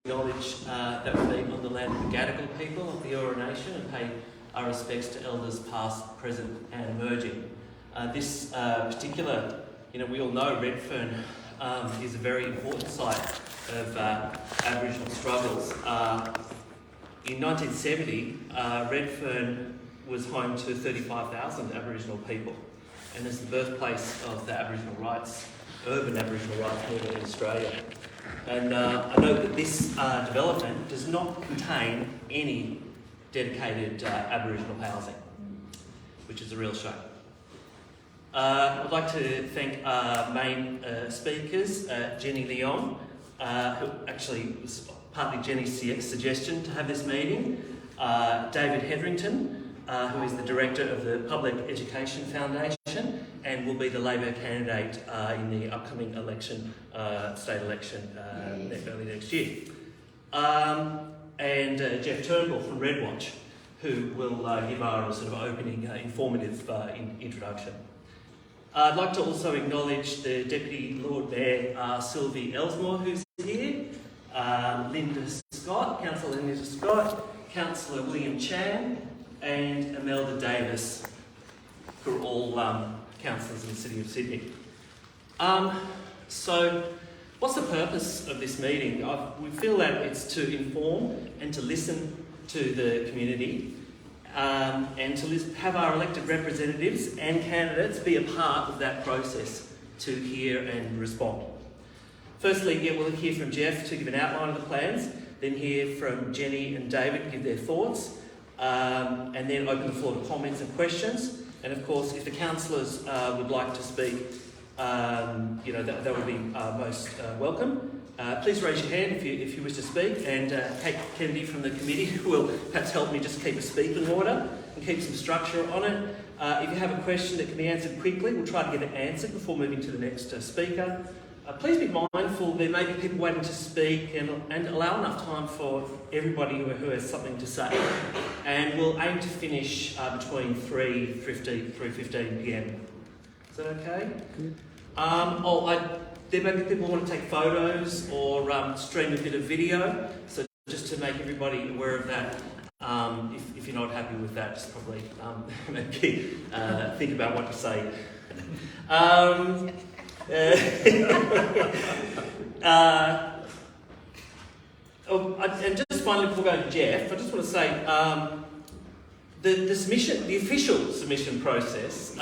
acknowledge that we meet on the land of the Gadigal people of the Eora Nation and pay our respects to elders past, present and emerging. This particular, we all know Redfern is a very important site of Aboriginal struggles. In 1970, Redfern was home to 35,000 Aboriginal people, and is the birthplace of the Aboriginal rights, urban Aboriginal rights movement in Australia. And I note that this development does not contain any dedicated Aboriginal housing, which is a real shame. I'd like to thank our main speakers, Jenny Leong, who actually was partly Jenny's suggestion to have this meeting, David Hetherington, who is the Director of the Public Education Foundation and will be the Labor candidate in the upcoming election, state election early next year. And Jeff Turnbull from Redwatch, who will give our sort of opening, informative introduction. I'd like to also acknowledge the Deputy Lord Mayor, Sylvie Elsmore, who's here, Linda Scott, Councillor Linda Scott, Councillor William Chan, and Imelda Davis, who are all councillors in the City of Sydney. So, what's the purpose of this meeting? We feel that it's to inform and to listen to the community, and to have our elected representatives and candidates be a part of that process to hear and respond. Firstly, we'll hear from Jeff to give an outline of the plans, then hear from Jenny and David to give their thoughts, and then open the floor to comments and questions. And of course, if the councillors would like to speak, that would be most welcome. Please raise your hand if you wish to speak, and Kate Kennedy from the committee will perhaps help me just keep a speaking order and keep some structure on it. If you have a question that can be answered quickly, we'll try to get it answered before moving to the next speaker. Please be mindful there may be people waiting to speak, and allow enough time for everybody who has something to say. And we'll aim to finish between 3:15 p.m. Is that okay? Good. There may be people who want to take photos or stream a bit of video, so just to make everybody aware of that, if you're not happy with that, just probably maybe think about what to say. And just finally, before we go to Jeff, I just want to say the official submission process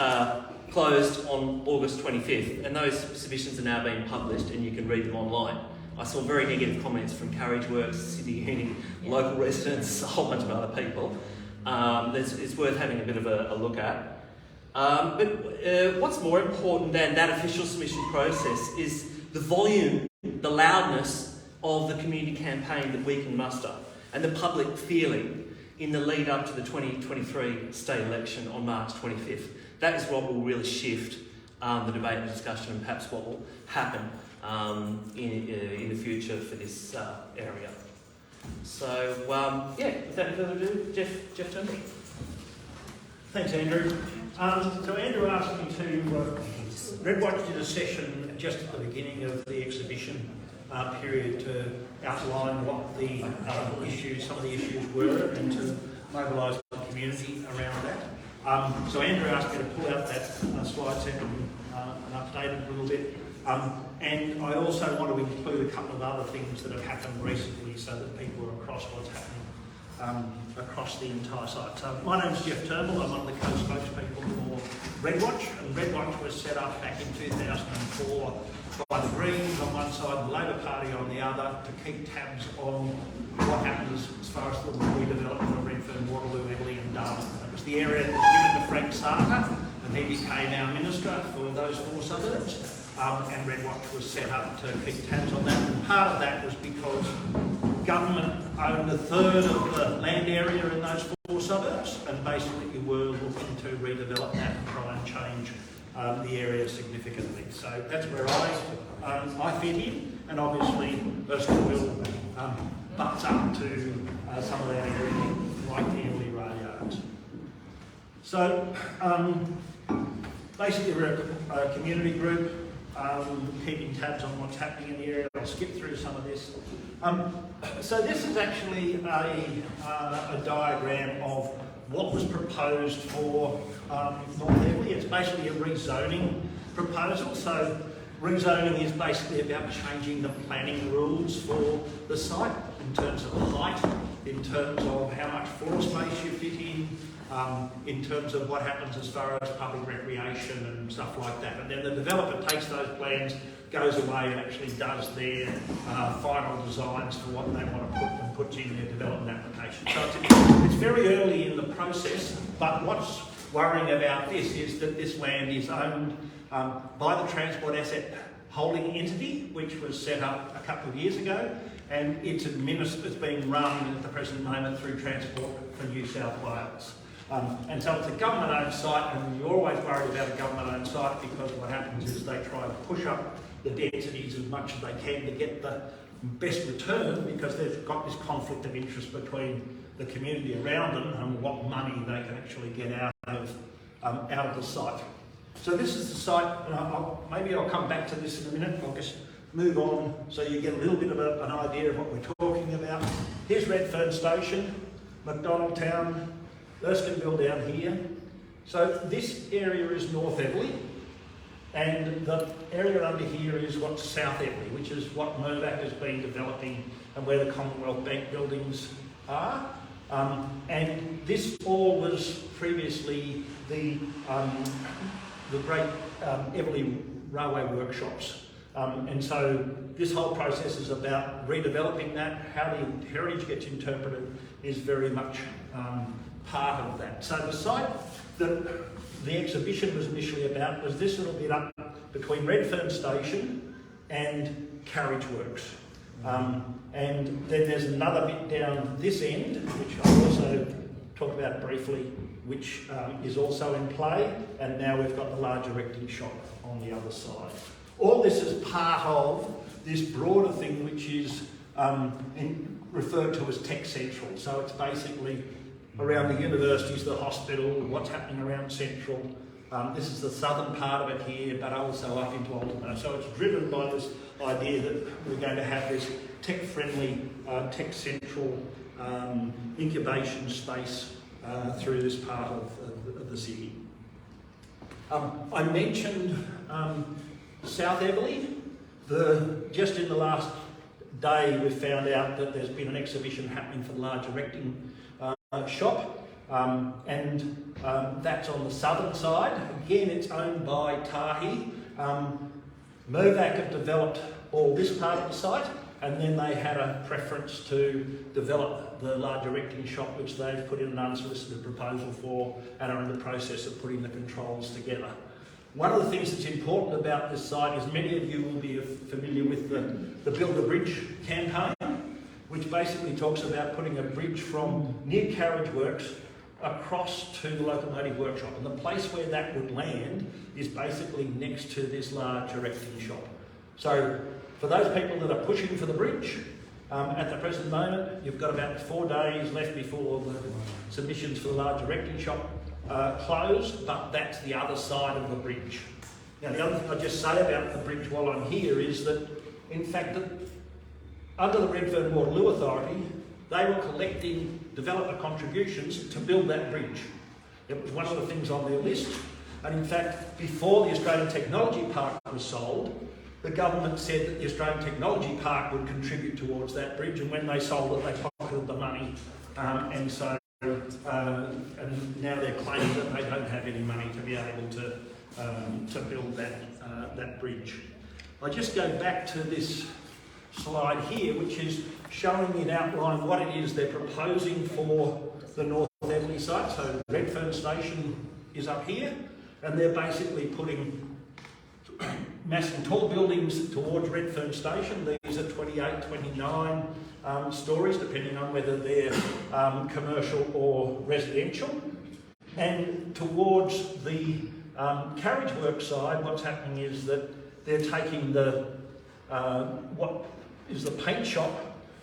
closed on August 25th, and those submissions are now being published and you can read them online. I saw very negative comments from Carriage Works, City Uni, local residents, a whole bunch of other people. It's worth having a bit of a look at. But what's more important than that official submission process is the volume, the loudness of the community campaign that we can muster, and the public feeling in the lead up to the 2023 state election on March 25th. That is what will really shift the debate and discussion, and perhaps what will happen in the future for this area. So, without further ado, Jeff Turnbull. Thanks, Andrew. So Andrew asked me to, Redwatch did a session just at the beginning of the exhibition period to outline what the some of the issues were, and to mobilise the community around that. So Andrew asked me to pull out that slide set and update it a little bit. And I also want to include a couple of other things that have happened recently so that people are across what's happening across the entire site. So my name's Jeff Turnbull. I'm one of the co-spokespeople for Redwatch, and Redwatch was set up back in 2004 by the Greens on one side and the Labor Party on the other to keep tabs on what happens as far as the redevelopment of Redfern, Waterloo, Eveleigh and Darwin. It was the area that was given to Frank Sarter, and he became our minister for those four suburbs. And Redwatch was set up to keep tabs on that. And part of that was because government owned a third of the land area in those four suburbs, and basically we were looking to redevelop that and try and change the area significantly. So that's where I fit in, and obviously Erskineville butts up to some of that area, like the Eveleigh rail yards. So basically we're a community group. keeping tabs on what's happening in the area. I'll skip through some of this. So this is actually a diagram of what was proposed for North Eveleigh. It's basically a rezoning proposal. So rezoning is basically about changing the planning rules for the site in terms of height, in terms of how much floor space you fit in terms of what happens as far as public recreation and stuff like that. And then the developer takes those plans, goes away and actually does their final designs for what they want to put and puts in their development application. So it's very early in the process, but what's worrying about this is that this land is owned by the Transport Asset Holding Entity, which was set up a couple of years ago, and it's being run at the present moment through Transport for New South Wales. And so it's a government-owned site, and you're always worried about a government-owned site because what happens is they try to push up the densities as much as they can to get the best return, because they've got this conflict of interest between the community around them and what money they can actually get out of the site. So this is the site, and maybe I'll come back to this in a minute. I'll just move on so you get a little bit of an idea of what we're talking about. Here's Redfern Station, McDonald Town, Erskineville down here. So this area is North Eveleigh, and the area under here is what's South Eveleigh, which is what Mirvac has been developing and where the Commonwealth Bank buildings are. And this all was previously the great Eveleigh Railway Workshops. And so this whole process is about redeveloping that. How the heritage gets interpreted is very much part of that. So the site that the exhibition was initially about was this little bit up between Redfern Station and Carriage Works. And then there's another bit down this end, which I'll also talk about briefly, which is also in play, and now we've got the large erecting shop on the other side. All this is part of this broader thing which is referred to as Tech Central. So it's basically around the universities, the hospital, what's happening around Central. This is the southern part of it here, but also up into Ultimo. So it's driven by this idea that we're going to have this tech-friendly, Tech Central incubation space through this part of the city. I mentioned South Eveleigh. Just in the last day, we found out that there's been an exhibition happening for the large erecting shop, and that's on the southern side. Again, it's owned by Tahi. Mirvac have developed all this part of the site, and then they had a preference to develop the large erecting shop, which they've put in an unsolicited proposal for and are in the process of putting the controls together. One of the things that's important about this site is many of you will be familiar with the Build a Bridge campaign, which basically talks about putting a bridge from near Carriage Works across to the locomotive workshop. And the place where that would land is basically next to this large erecting shop. So for those people that are pushing for the bridge, at the present moment, you've got about 4 days left before the submissions for the large erecting shop close, but that's the other side of the bridge. Now, the other thing I'll just say about the bridge while I'm here is that, in fact, under the Redfern Waterloo Authority, they were collecting developer contributions to build that bridge. It was one of the things on their list, and in fact, before the Australian Technology Park was sold, the government said that the Australian Technology Park would contribute towards that bridge, and when they sold it, they pocketed the money, and now they're claiming that they don't have any money to be able to build that bridge. I just go back to this slide here, which is showing in outline what it is they're proposing for the North Eveleigh site. So Redfern Station is up here, and they're basically putting massive tall buildings towards Redfern Station. These are 28, 29 stories, depending on whether they're commercial or residential. And towards the carriage work side, what's happening is that they're taking what is the paint shop,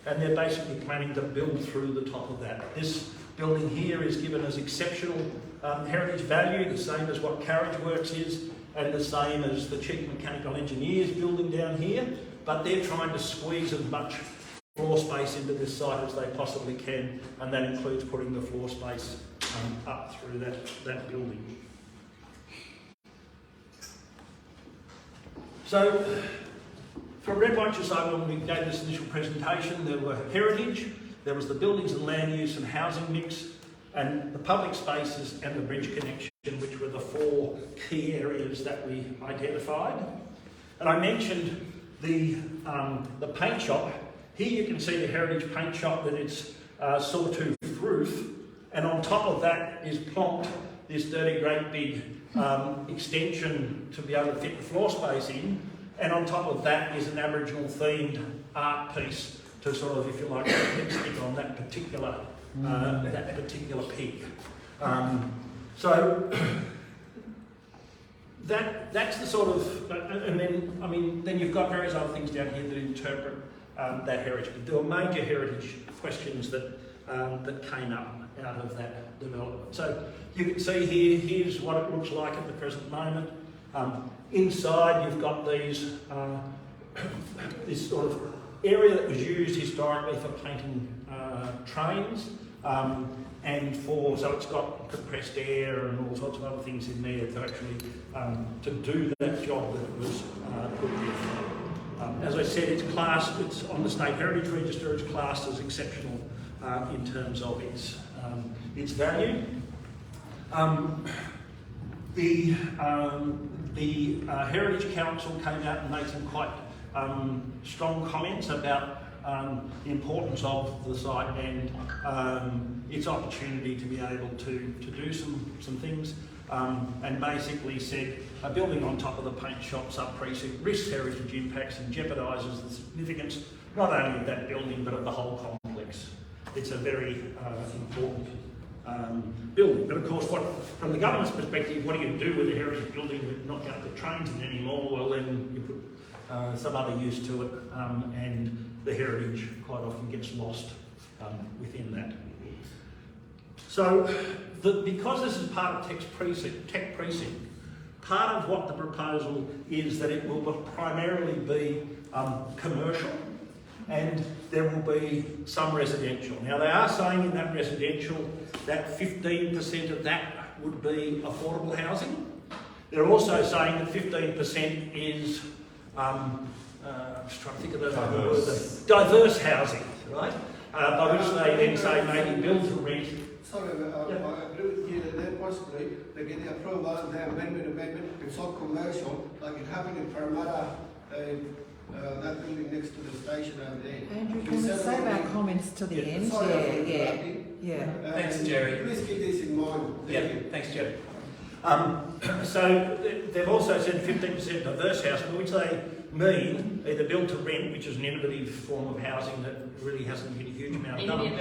and they're basically planning to build through the top of that. This building here is given as exceptional heritage value, the same as what Carriage Works is, and the same as the Chief Mechanical Engineers building down here, but they're trying to squeeze as much floor space into this site as they possibly can, and that includes putting the floor space up through that building. So, from RepLM's side, when we gave this initial presentation, there were heritage, there was the buildings and land use and housing mix, and the public spaces and the bridge connection, which were the 4 key areas that we identified. And I mentioned the paint shop. Here you can see the heritage paint shop, that it's sawtooth roof, and on top of that is plonked this dirty great big extension to be able to fit the floor space in, and on top of that is an Aboriginal themed art piece to sort of, if you like, lipstick on that particular peak. So that's the sort of, and then I mean, then you've got various other things down here that interpret that heritage. There were major heritage questions that came up out of that development. So you can see here, here's what it looks like at the present moment. Inside you've got these, this sort of area that was used historically for painting trains, and so it's got compressed air and all sorts of other things in there to actually to do that job that it was put there. As I said, it's on the State Heritage Register, it's classed as exceptional in terms of its value. The Heritage Council came out and made some quite strong comments about the importance of the site and its opportunity to be able to do some things, and basically said a building on top of the paint shop sub-precinct risks heritage impacts and jeopardises the significance not only of that building but of the whole complex. It's a very important building, but of course, from the government's perspective, what do you do with a heritage building with not got the trains in anymore? Well, then you put some other use to it, and the heritage quite often gets lost within that. So, because this is part of Tech Precinct, part of what the proposal is that it will primarily be commercial, and there will be some residential. Now they are saying in that residential that 15% of that would be affordable housing. They're also saying that 15% is, I'm just trying to think of the word, diverse housing, right? By which they then say maybe build to rent. Sorry, I agree with you that then possibly they get the approval and the amendment, it's all commercial, like it happened in Parramatta, that building next to the station over there. Andrew, can we save our comments to the end? Sorry, Yeah. Thanks, Jerry. Please keep this in mind. Yeah, thanks, Jerry. So they've also said 15% diverse housing, which they mean either build to rent, which is an innovative form of housing that really hasn't been a huge amount of done.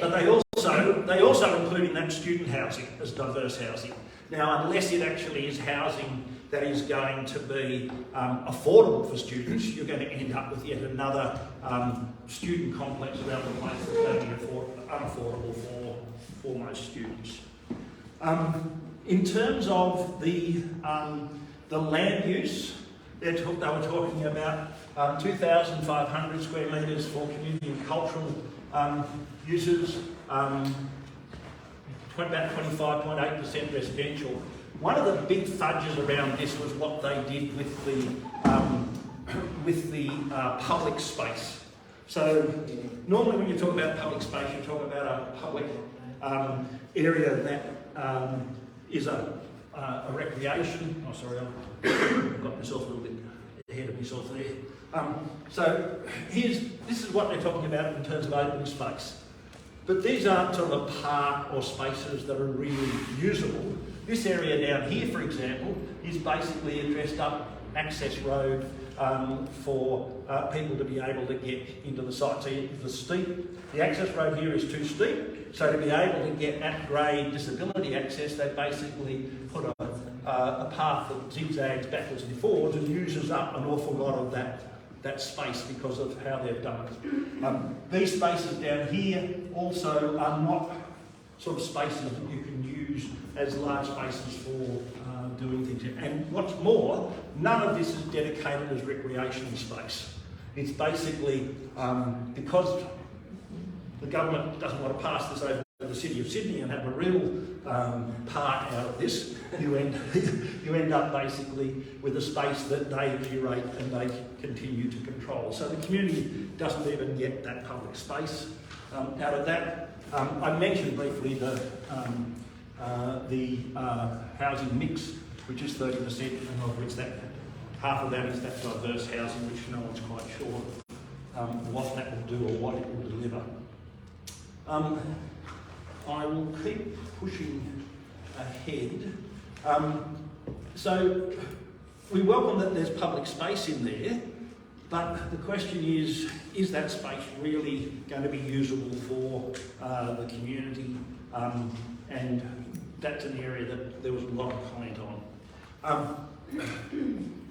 But they also include in that student housing as diverse housing. Now, unless it actually is housing that is going to be affordable for students, you're going to end up with yet another student complex around the place that's going to be unaffordable for most students. In terms of the land use, they were talking about 2,500 square metres for community and cultural uses, about 25.8% residential. One of the big fudges around this was what they did with the public space. So normally when you talk about public space, you talk about a public area that is a recreation. Oh, sorry, I've got myself a little bit ahead of myself there. So this is what they're talking about in terms of open space. But these aren't sort of a park or spaces that are really usable. This area down here, for example, is basically a dressed up access road for people to be able to get into the site. So the access road here is too steep, so to be able to get at grade disability access, they basically put a path that zigzags backwards and forwards and uses up an awful lot of that space because of how they've done it. These spaces down here also are not sort of spaces that you can use as large spaces for doing things. And what's more, none of this is dedicated as recreation space. It's basically because the government doesn't want to pass this over to the City of Sydney and have a real part out of this, you end up basically with a space that they curate and they continue to control. So the community doesn't even get that public space out of that. I mentioned briefly the housing mix, which is 30%, and of which half of that is that diverse housing, which no one's quite sure what that will do or what it will deliver. I will keep pushing ahead. So we welcome that there's public space in there, but the question is that space really going to be usable for the community? And that's an area that there was a lot of comment on.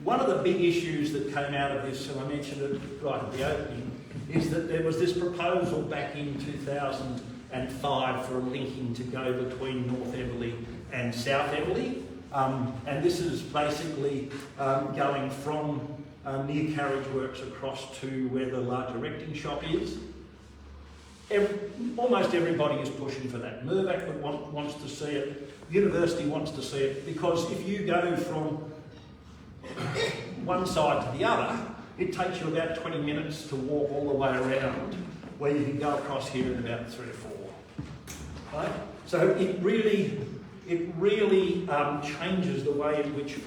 One of the big issues that came out of this, and I mentioned it right at the opening, is that there was this proposal back in 2005 for a linking to go between North Eveleigh and South Eveleigh. And this is basically going from near carriage works across to where the large erecting shop is. Almost everybody is pushing for that. Mirvac wants to see it, University wants to see it, because if you go from one side to the other, it takes you about 20 minutes to walk all the way around, where you can go across here in about 3 or 4. Right? So it really changes the way in which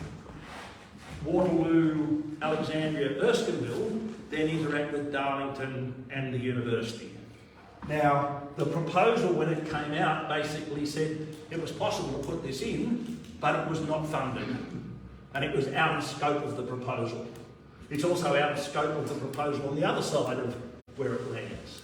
Waterloo, Alexandria, Erskineville then interact with Darlington and the university. Now, the proposal when it came out basically said it was possible to put this in, but it was not funded. And it was out of scope of the proposal. It's also out of scope of the proposal on the other side of where it lands.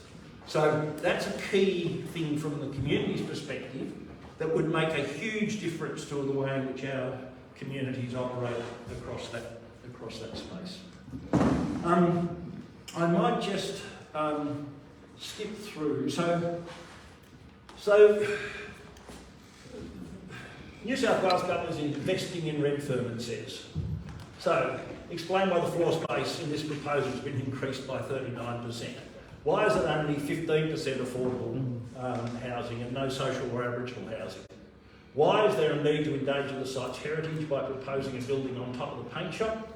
So that's a key thing from the community's perspective that would make a huge difference to the way in which our communities operate across that space. I might just skip through. So New South Wales government is investing in Redfern, it says. So explain why the floor space in this proposal has been increased by 39%. Why is it only 15% affordable housing and no social or Aboriginal housing? Why is there a need to endanger the site's heritage by proposing a building on top of the paint shop?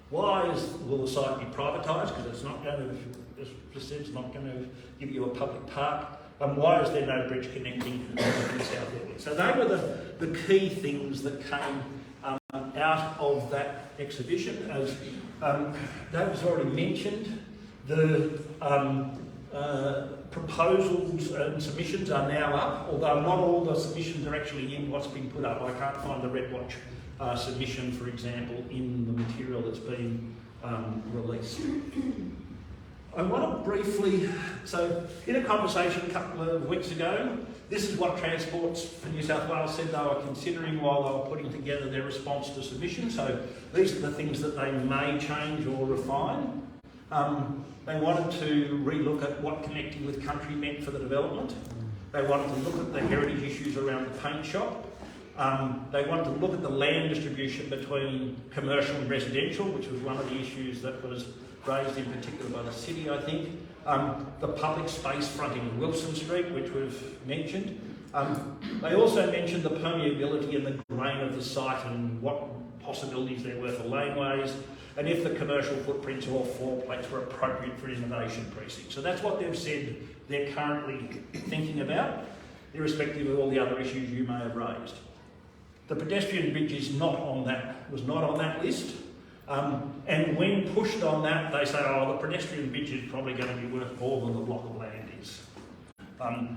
Why will the site be privatised? Because it's not going to, as just said, it's not going to give you a public park. And why is there no bridge connecting South Eveleigh? So they were the key things that came out of that exhibition. As that was already mentioned, the proposals and submissions are now up, although not all the submissions are actually in what's been put up. I can't find the RepWatch submission, for example, in the material that's been released. I want to briefly, so in a conversation a couple of weeks ago, this is what Transports for New South Wales said they were considering while they were putting together their response to submission. So these are the things that they may change or refine. They wanted to relook at what connecting with country meant for the development. They wanted to look at the heritage issues around the paint shop. They wanted to look at the land distribution between commercial and residential, which was one of the issues that was raised in particular by the city, I think. The public space fronting Wilson Street, which we've mentioned. They also mentioned the permeability and the grain of the site and what possibilities there were for laneways, and if the commercial footprints or floor plates were appropriate for innovation precinct. So that's what they've said they're currently thinking about, irrespective of all the other issues you may have raised. The pedestrian bridge was not on that list. And when pushed on that, they say, oh, the pedestrian bridge is probably going to be worth more than the block of land is.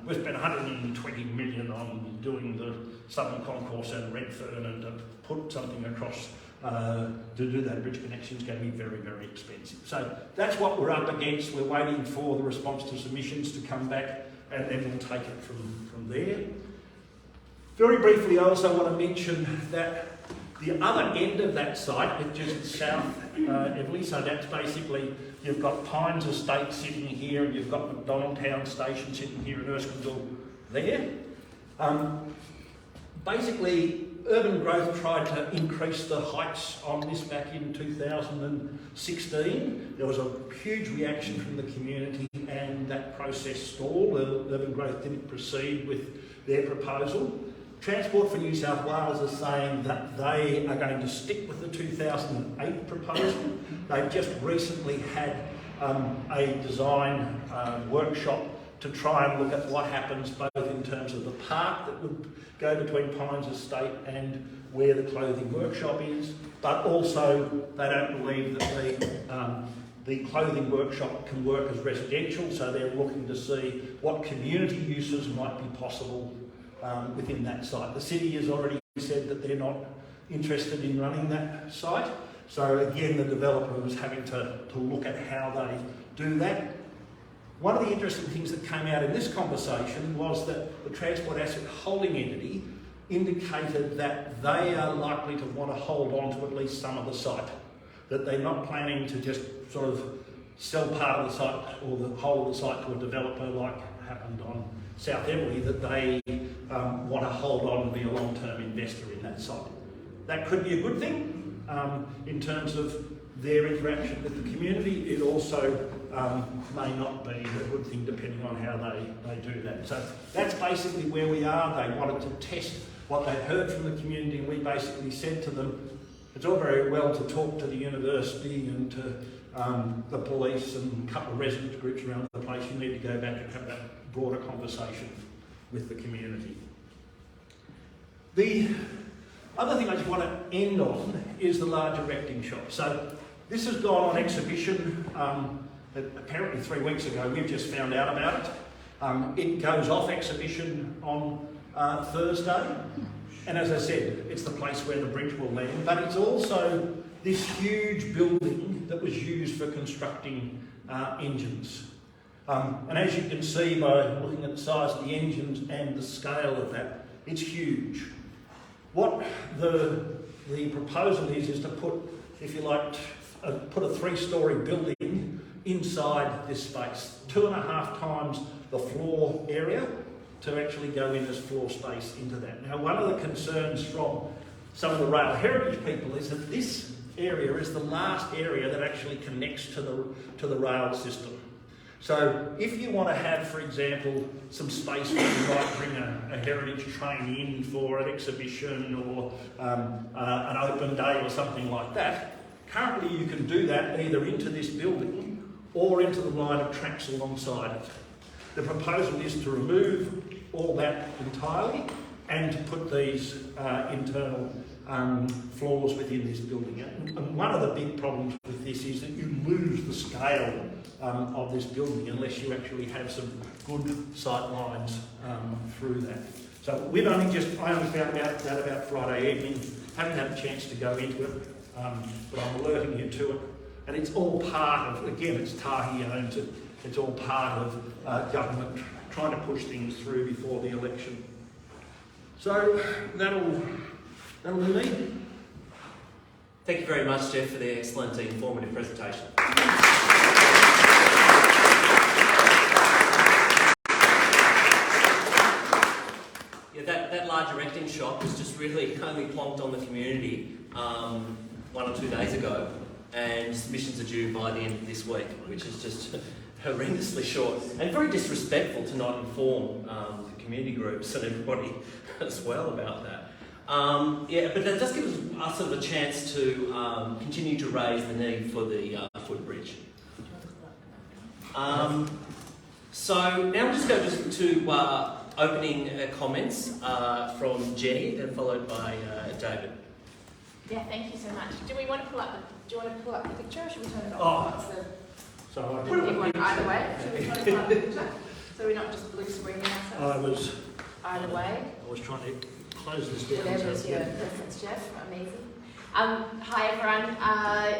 We spent 120 million on doing the Southern Concourse and Redfern, and to put something across to do that bridge connection is going to be very, very expensive. So that's what we're up against. We're waiting for the response to submissions to come back, and then we'll take it from there. Very briefly, I also want to mention that the other end of that site, which is South Eveleigh, so that's basically, you've got Pines Estate sitting here, and you've got McDonaldtown Station sitting here in Erskineville there. Basically, urban growth tried to increase the heights on this back in 2016. There was a huge reaction from the community and that process stalled. Urban growth didn't proceed with their proposal. Transport for New South Wales is saying that they are going to stick with the 2008 proposal. They've just recently had a design workshop to try and look at what happens both in terms of the park that would go between Pines Estate and where the clothing workshop is, but also they don't believe that the clothing workshop can work as residential, so they're looking to see what community uses might be possible within that site. The city has already said that they're not interested in running that site, so again the developer was having to look at how they do that. One of the interesting things that came out in this conversation was that the Transport Asset Holding Entity indicated that they are likely to want to hold on to at least some of the site, that they're not planning to just sort of sell part of the site or the whole of the site to a developer like happened on South Eveleigh, that they want to hold on and be a long-term investor in that site. That could be a good thing in terms of their interaction with the community. It also may not be a good thing depending on how they do that. So that's basically where we are. They wanted to test what they'd heard from the community, and we basically said to them, it's all very well to talk to the university and to the police and a couple of residents groups around the place. You need to go back and have that broader conversation with the community. The other thing I just want to end on is the large erecting shop. So this has gone on exhibition apparently 3 weeks ago. We've just found out about it. It goes off exhibition on Thursday. And as I said, it's the place where the bridge will land, but it's also this huge building that was used for constructing engines. And as you can see by looking at the size of the engines and the scale of that, it's huge. What the proposal is to put, if you like, put a 3-storey building inside this space, 2.5 times the floor area, to actually go in as floor space into that. Now, one of the concerns from some of the rail heritage people is that this area is the last area that actually connects to the rail system. So if you want to have, for example, some space where you might bring a heritage train in for an exhibition or an open day or something like that, currently you can do that either into this building or into the line of tracks alongside it. The proposal is to remove all that entirely and to put these internal floors within this building. And one of the big problems with this is that you lose the scale of this building unless you actually have some good sight lines through that. So I only found out that about Friday evening, haven't had a chance to go into it, but I'm alerting you to it. And it's all part of, again, it's Tahi owns it, it's all part of government trying to push things through before the election. So that'll be me. Thank you very much, Jeff, for the excellent and informative presentation. Yeah, that large erecting shop was just really only plonked on the community 1 or 2 days ago, and submissions are due by the end of this week, which is just horrendously short and very disrespectful to not inform the community groups and everybody as well about that. Yeah, but that does give us sort of a chance to continue to raise the need for the footbridge. So now we'll just go to opening comments from Jenny, then followed by David. Yeah, thank you so much. Do you want to pull up the picture, or should we turn it Oh. off? So I Everyone, either way. Should we try to pull up the picture? So we're not just blue screening ourselves? Either way. I was trying to close this down. Whatever's your preference, Jeff. Amazing. Hi everyone.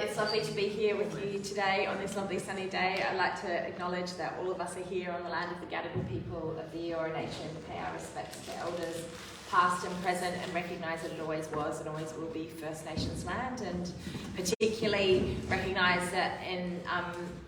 It's lovely to be here with you today on this lovely sunny day. I'd like to acknowledge that all of us are here on the land of the Gadigal people of the Eora Nation and pay our respects to elders past and present, and recognise that it always was and always will be First Nations land, and particularly recognise that in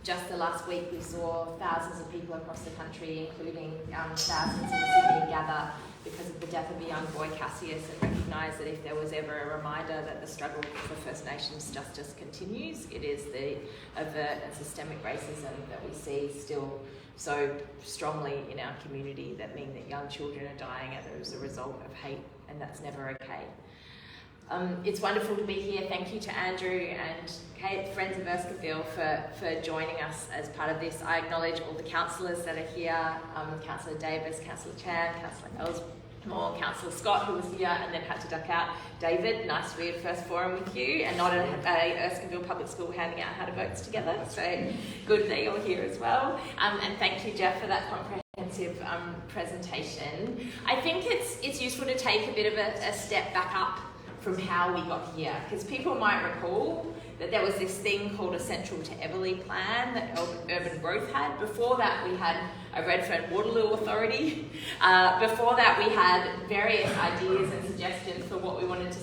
just the last week we saw thousands of people across the country, including thousands in Sydney, gather because of the death of a young boy, Cassius, and recognise that if there was ever a reminder that the struggle for First Nations justice continues, it is the overt and systemic racism that we see still so strongly in our community that mean that young children are dying as a result of hate, and that's never okay. It's wonderful to be here. Thank you to Andrew and Kate, friends of Erskineville, for joining us as part of this. I acknowledge all the councillors that are here, Councillor Davis, Councillor Chan, Councillor Ellsmore, Councillor Scott, who was here and then had to duck out. David, nice to be at first forum with you, and not at Erskineville Public School handing out how to votes together, so good that you're here as well. And thank you, Jeff, for that comprehensive presentation. I think it's useful to take a bit of a step back up from how we got here, because people might recall that there was this thing called a Central to Eveleigh plan that Urban Growth had. Before that, we had a Redfern-Waterloo Authority. Before that, we had various ideas and suggestions for what we wanted to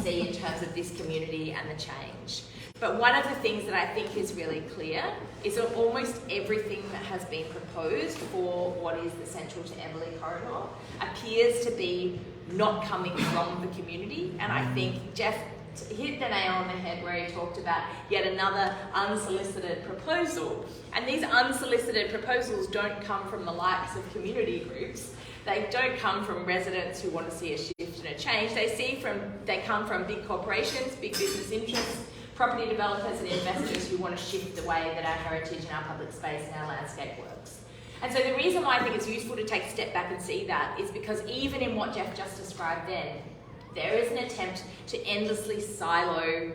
see in terms of this community and the change. But one of the things that I think is really clear is that almost everything that has been proposed for what is the Central to Eveleigh corridor appears to be not coming from the community. And I think Jeff hit the nail on the head where he talked about yet another unsolicited proposal. And these unsolicited proposals don't come from the likes of community groups. They don't come from residents who want to see a shift and a change. They come from big corporations, big business interests, property developers and investors who want to shift the way that our heritage and our public space and our landscape works. And so the reason why I think it's useful to take a step back and see that is because even in what Jeff just described then, there is an attempt to endlessly silo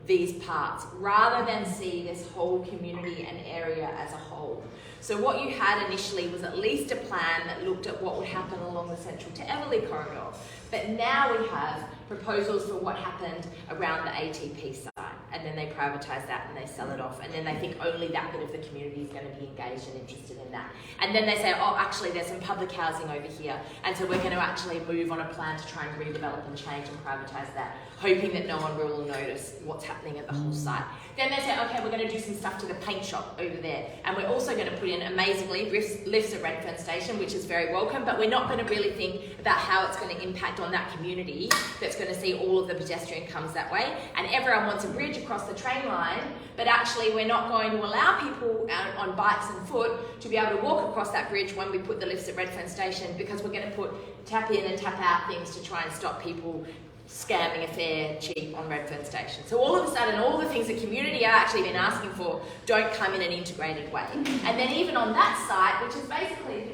these parts rather than see this whole community and area as a whole. So what you had initially was at least a plan that looked at what would happen along the Central to Eveleigh corridor. But now we have proposals for what happened around the ATP site, and then they privatise that and they sell it off, and then they think only that bit of the community is going to be engaged and interested in that. And then they say, oh, actually there's some public housing over here, and so we're going to actually move on a plan to try and redevelop and change and privatise that, hoping that no one will notice what's happening at the whole site. Then they say, okay, we're going to do some stuff to the paint shop over there, and we're also going to put in, amazingly, lifts at Redfern Station, which is very welcome, but we're not going to really think about how it's going to impact on that community that's going to see all of the pedestrian comes that way. And everyone wants a bridge across the train line, but actually we're not going to allow people out on bikes and foot to be able to walk across that bridge when we put the lifts at Redfern Station, because we're going to put tap in and tap out things to try and stop people scamming a fare cheap on Redfern Station. So all of a sudden, all the things the community are actually been asking for don't come in an integrated way. And then even on that site, which is basically,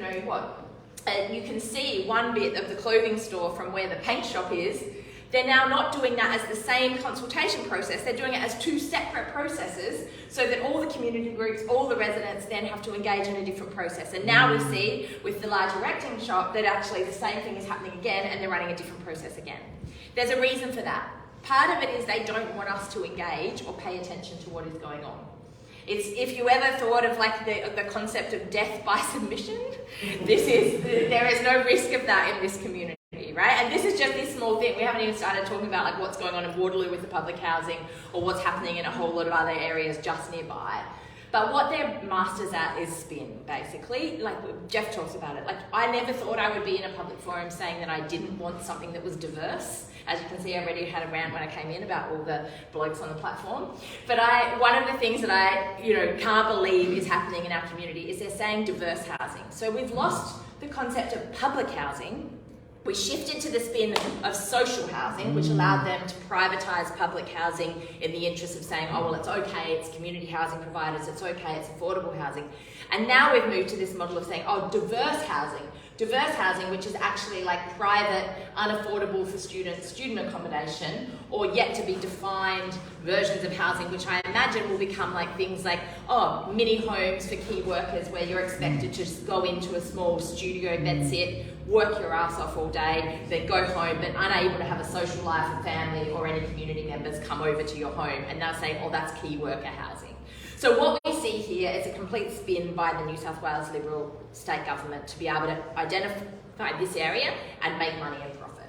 you can see one bit of the clothing store from where the paint shop is, they're now not doing that as the same consultation process. They're doing it as two separate processes so that all the community groups, all the residents then have to engage in a different process. And now we see with the large erecting shop that actually the same thing is happening again and they're running a different process again. There's a reason for that. Part of it is they don't want us to engage or pay attention to what is going on. It's, if you ever thought of like the concept of death by submission, there is no risk of that in this community, right? And this is just this small thing. We haven't even started talking about like what's going on in Waterloo with the public housing or what's happening in a whole lot of other areas just nearby. But what they're masters at is spin, basically. Like Jeff talks about it. Like I never thought I would be in a public forum saying that I didn't want something that was diverse. As you can see, I already had a rant when I came in about all the blokes on the platform. But one of the things that I can't believe is happening in our community is they're saying diverse housing. So we've lost the concept of public housing. We shifted to the spin of social housing, which allowed them to privatise public housing in the interest of saying, oh, well, it's okay, it's community housing providers, it's okay, it's affordable housing. And now we've moved to this model of saying, oh, diverse housing, which is actually like private, unaffordable for student accommodation, or yet to be defined versions of housing, which I imagine will become like things like, oh, mini homes for key workers where you're expected to just go into a small studio bedsit, work your ass off all day, then go home, but unable to have a social life and family or any community members come over to your home. And they're saying, oh, that's key worker housing. So what we see here is a complete spin by the New South Wales Liberal state government to be able to identify this area and make money and profit.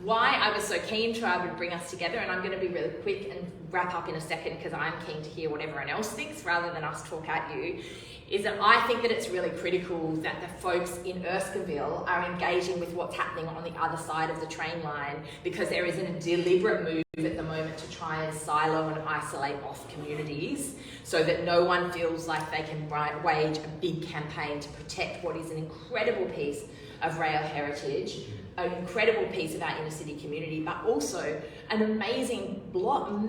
Why I was so keen to bring us together, and I'm going to be really quick and wrap up in a second because I'm keen to hear what everyone else thinks rather than us talk at you, is that I think that it's really critical that the folks in Erskineville are engaging with what's happening on the other side of the train line, because there is a deliberate move at the moment to try and silo and isolate off communities so that no one feels like they can wage a big campaign to protect what is an incredible piece of rail heritage, an incredible piece of our inner city community, but also an amazing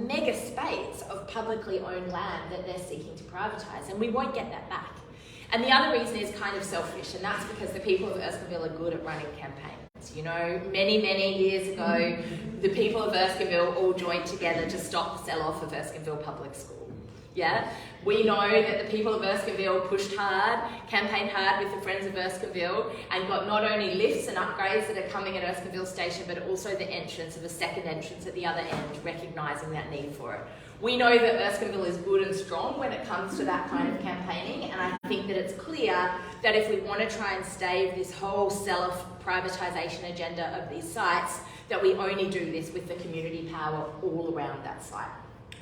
mega space of publicly owned land that they're seeking to privatise, and we won't get that back. And the other reason is kind of selfish, and that's because the people of Erskineville are good at running campaigns. You know, many years ago, the people of Erskineville all joined together to stop the sell-off of Erskineville Public School. Yeah? We know that the people of Erskineville pushed hard, campaigned hard with the Friends of Erskineville, and got not only lifts and upgrades that are coming at Erskineville Station, but also the entrance of a second entrance at the other end, recognising that need for it. We know that Erskineville is good and strong when it comes to that kind of campaigning, and I think that it's clear that if we want to try and stave this whole sell-off privatisation agenda of these sites, that we only do this with the community power all around that site.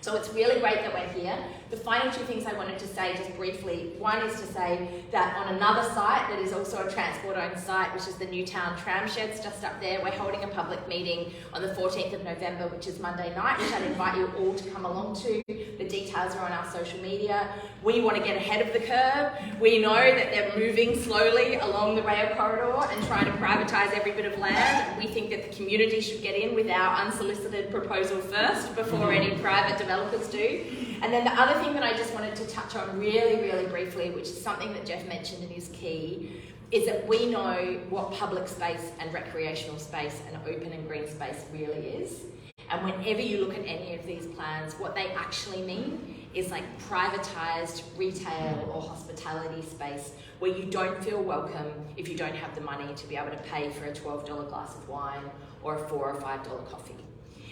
So it's really great that we're here. The final two things I wanted to say just briefly, one is to say that on another site that is also a transport-owned site, which is the Newtown tram sheds just up there, we're holding a public meeting on the 14th of November, which is Monday night, which I'd invite you all to come along to. The details are on our social media. We want to get ahead of the curve. We know that they're moving slowly along the rail corridor and trying to privatise every bit of land. We think that the community should get in with our unsolicited proposal first before any private developers do. And then the other thing that I just wanted to touch on really briefly, which is something that Jeff mentioned and is key, is that we know what public space and recreational space and open and green space really is. And whenever you look at any of these plans, what they actually mean is like privatised retail or hospitality space where you don't feel welcome if you don't have the money to be able to pay for a $12 glass of wine or a $4 or $5 coffee.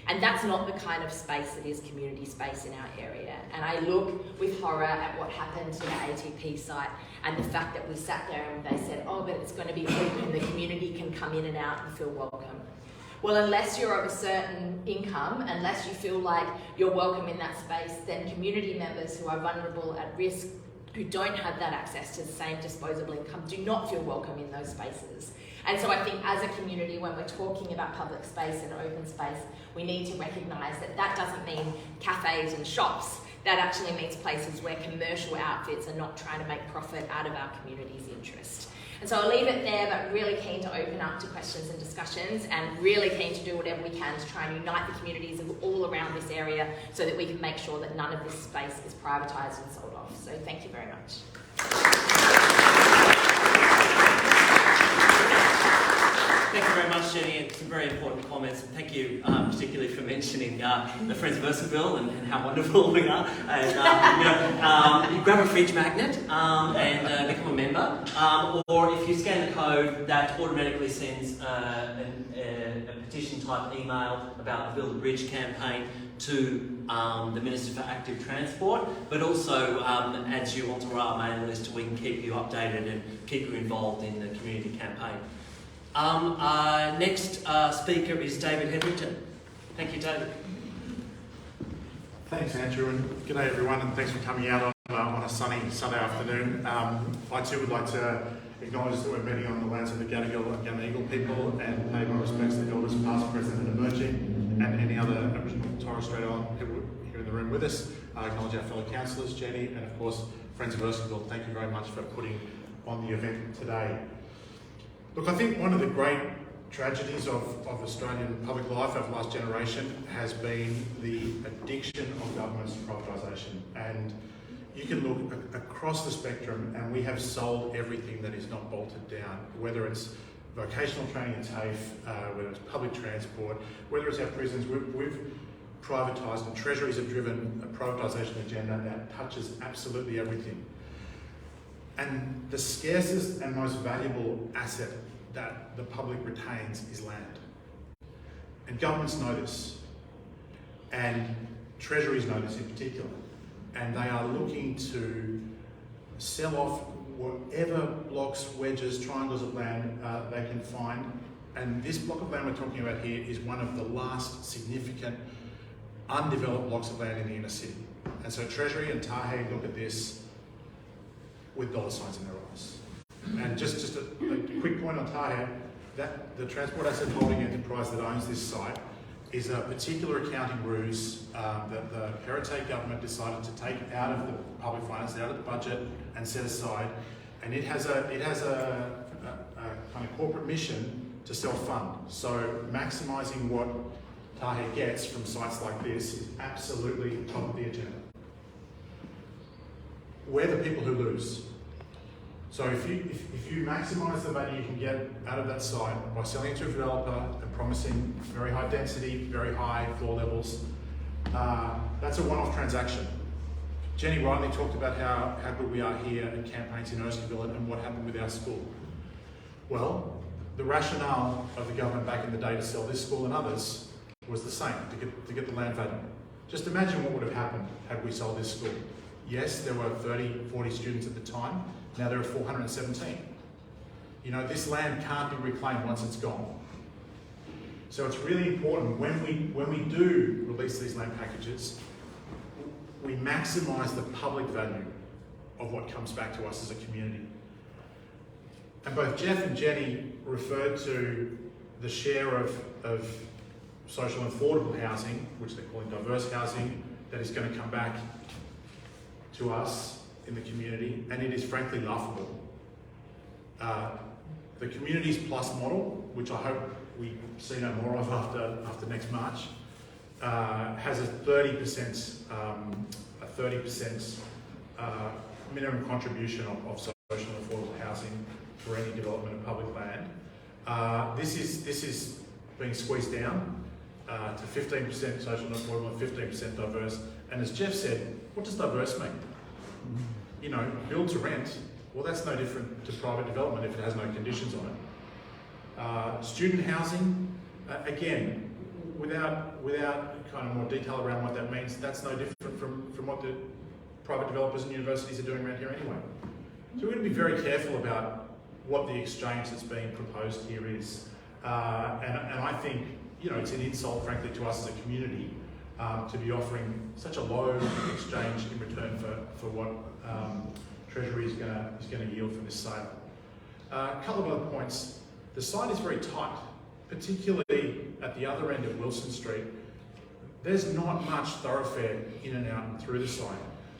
And that's not the kind of space that is community space in our area. And I look with horror at what happened to the ATP site and the fact that we sat there and they said, oh, but it's going to be open, the community can come in and out and feel welcome. Well, unless you're of a certain income, unless you feel like you're welcome in that space, then community members who are vulnerable, at risk, who don't have that access to the same disposable income do not feel welcome in those spaces. And so I think as a community, when we're talking about public space and open space, we need to recognise that that doesn't mean cafes and shops. That actually means places where commercial outfits are not trying to make profit out of our community's interest. And so I'll leave it there, but really keen to open up to questions and discussions, and really keen to do whatever we can to try and unite the communities all around this area so that we can make sure that none of this space is privatised and sold off. So thank you very much. Thank you very much, Jenny, and some very important comments. And thank you particularly for mentioning the Friends of Erskineville and how wonderful we are. And, you grab a fridge magnet and become a member. Or if you scan the code, that automatically sends a petition type email about the Build a Bridge campaign to the Minister for Active Transport, but also adds you onto our mailing list so we can keep you updated and keep you involved in the community campaign. Our next speaker is David Hetherington. Thank you, David. Thanks, Andrew, and good day everyone, and thanks for coming out on a sunny Sunday afternoon. I too would like to acknowledge that we're meeting on the lands of the Gadigal and Gadigal people and pay my respects to elders past, present and emerging, and any other Aboriginal Torres Strait Island people here in the room with us. I acknowledge our fellow councillors, Jenny, and of course Friends of Erskineville. Thank you very much for putting on the event today. Look, I think one of the great tragedies of Australian public life over the last generation has been the addiction of governments to privatisation. And you can look across the spectrum and we have sold everything that is not bolted down, whether it's vocational training and TAFE, whether it's public transport, whether it's our prisons. We've privatised, and Treasuries have driven a privatisation agenda that touches absolutely everything. And the scarcest and most valuable asset that the public retains is land. And governments know this, and treasuries know this in particular, and they are looking to sell off whatever blocks, wedges, triangles of land they can find. And this block of land we're talking about here is one of the last significant undeveloped blocks of land in the inner city. And so Treasury and Tahe look at this with dollar signs in their eyes. And just a quick point on Tahe, that the Transport Asset Holding Enterprise that owns this site is a particular accounting ruse that the Heritage government decided to take out of the public finance, out of the budget, and set aside. And it has a kind of corporate mission to self-fund. So maximising what Tahe gets from sites like this is absolutely top of the agenda. We're the people who lose. So if you maximise the value you can get out of that site by selling it to a developer and promising very high density, very high floor levels, that's a one-off transaction. Jenny rightly talked about how good we are here at campaigns in Erskineville and what happened with our school. Well, the rationale of the government back in the day to sell this school and others was the same, to get the land value. Just imagine what would have happened had we sold this school. Yes, there were 30, 40 students at the time. Now there are 417. You know, this land can't be reclaimed once it's gone. So it's really important when we do release these land packages, we maximise the public value of what comes back to us as a community. And both Jeff and Jenny referred to the share of social and affordable housing, which they're calling diverse housing, that is going to come back to us in the community, and it is frankly laughable. The Communities Plus model, which I hope we see no more of after next March, has a 30% minimum contribution of social and affordable housing for any development of public land. This is being squeezed down to 15% social and affordable and 15% diverse. And as Jeff said, what does diverse mean? You know, build to rent, well, that's no different to private development if it has no conditions on it. Student housing, again, without kind of more detail around what that means, that's no different from what the private developers and universities are doing around here anyway. So we're going to be very careful about what the exchange that's being proposed here is. And I think, you know, it's an insult, frankly, to us as a community to be offering such a low exchange in return for what Treasury is going to yield from this sale. A couple of other points. The site is very tight, particularly at the other end of Wilson Street. There's not much thoroughfare in and out through the site.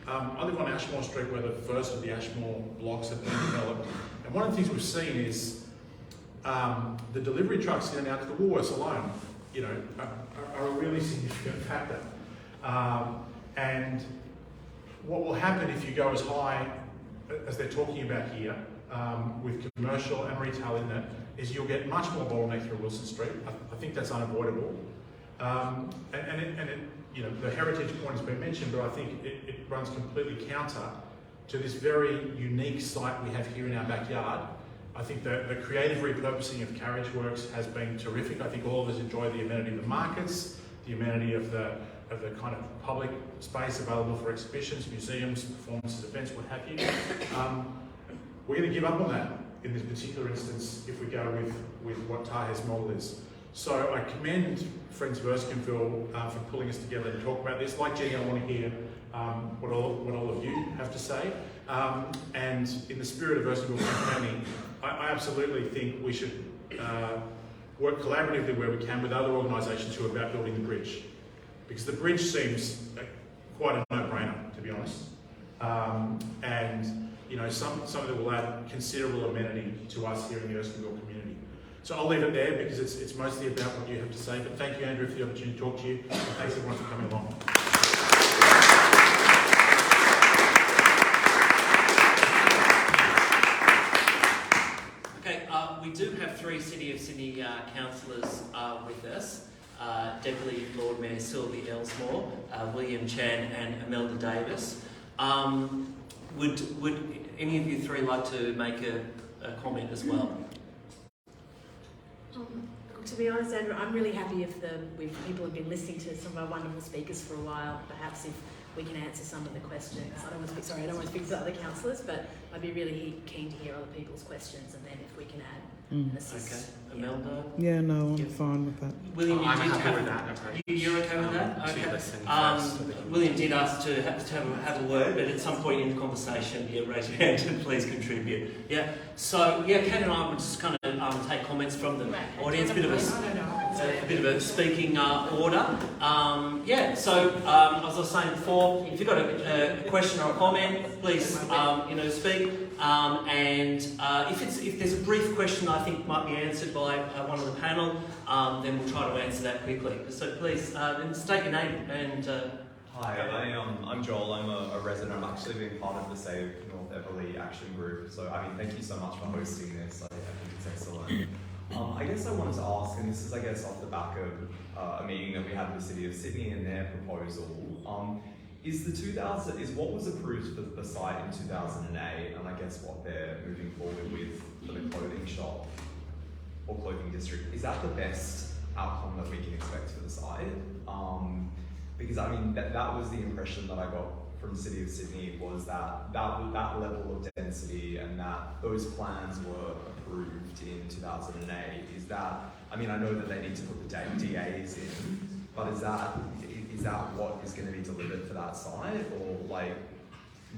I live on Ashmore Street, where the first of the Ashmore blocks have been developed. And one of the things we've seen is the delivery trucks in and out to the Woolworths alone, you know, are a really significant factor. And what will happen if you go as high as they're talking about here, with commercial and retail in that, is you'll get much more bottleneck through Wilson Street. I think that's unavoidable. You know, the heritage point has been mentioned, but I think it runs completely counter to this very unique site we have here in our backyard. I think the creative repurposing of Carriageworks has been terrific. I think all of us enjoy the amenity of the markets, the amenity of the kind of public space available for exhibitions, museums, performances, events, what have you. We're going to give up on that in this particular instance if we go with what Tahe's model is. So I commend Friends of Erskineville for pulling us together to talk about this. Like Jenny, I want to hear what all of you have to say. And in the spirit of Erskineville campaigning, I absolutely think we should work collaboratively where we can with other organisations who are about building the bridge. Because the bridge seems quite a no-brainer, to be honest. And you know, some of it will add considerable amenity to us here in the Erskineville community. So I'll leave it there because it's mostly about what you have to say. But thank you, Andrew, for the opportunity to talk to you. And thanks everyone for coming along. Okay, we do have three City of Sydney councillors with us. Deputy Lord Mayor Sylvie Elsmore, William Chan and Imelda Davis. Would any of you three like to make a comment as well? To be honest, Andrew, I'm really happy if people have been listening to some of our wonderful speakers for a while. Perhaps if we can answer some of the questions. I don't want to speak for other councillors, but I'd be really keen to hear other people's questions, and then if we can add and assist. Okay. Imelda? Yeah, no, I'm fine with that. William, you I'm did happy have... with that approach. You're okay with that? To Okay. listen first. William did ask to have a word, but at some point in the conversation, raise your hand and please contribute. Yeah. So, Kate and I would just kind of take comments from the audience, a bit of a speaking order. So as I was saying before, if you've got a question or a comment, please speak. If there's a brief question I think might be answered by one of the panel, then we'll try to answer that quickly. So please, then state your name and. Hi, I'm Joel. I'm a resident. I've actually been part of the Save North Eveleigh Action Group. So thank you so much for hosting this. I think it's excellent. I guess I wanted to ask, and this is off the back of a meeting that we had with the City of Sydney and their proposal. Is what was approved for the site in 2008, and I guess what they're moving forward with for the clothing shop or clothing district, is that the best outcome that we can expect for the site? Because that was the impression that I got from the City of Sydney, was that level of density and that those plans were approved in 2008. Is that, I know that they need to put the DAs in, but is that what is going to be delivered for that site, or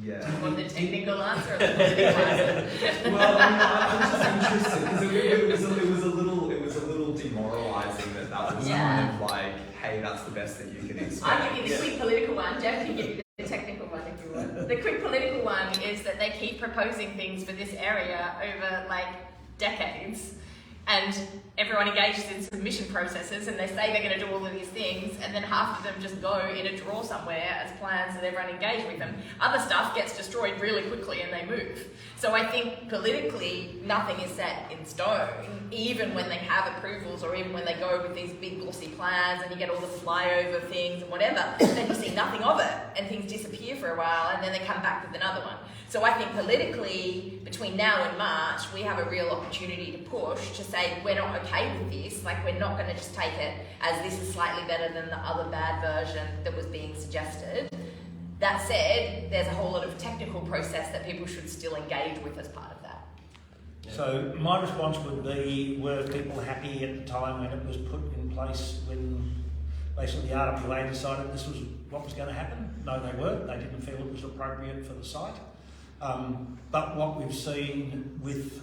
yeah? You want the technical answer or the political answer? Well, I'm just interested because it was a little demoralising that was kind of hey, that's the best that you can expect. I'll give you the quick political one. Jeff can give you the technical one if you want. The quick political one is that they keep proposing things for this area over decades, and everyone engages in submission processes, and they say they're going to do all of these things, and then half of them just go in a drawer somewhere as plans that everyone engaged with them. Other stuff gets destroyed really quickly and they move. So I think politically nothing is set in stone, even when they have approvals or even when they go with these big glossy plans and you get all the flyover things and whatever, then you see nothing of it and things disappear for a while and then they come back with another one. So I think politically, between now and March, we have a real opportunity to push to say we're not okay with this, we're not going to just take it as this is slightly better than the other bad version that was being suggested. That said, there's a whole lot of technical process that people should still engage with as part of that. So my response would be, were people happy at the time when it was put in place, when basically the RWA decided this was what was going to happen? No, they weren't. They didn't feel it was appropriate for the site. But what we've seen with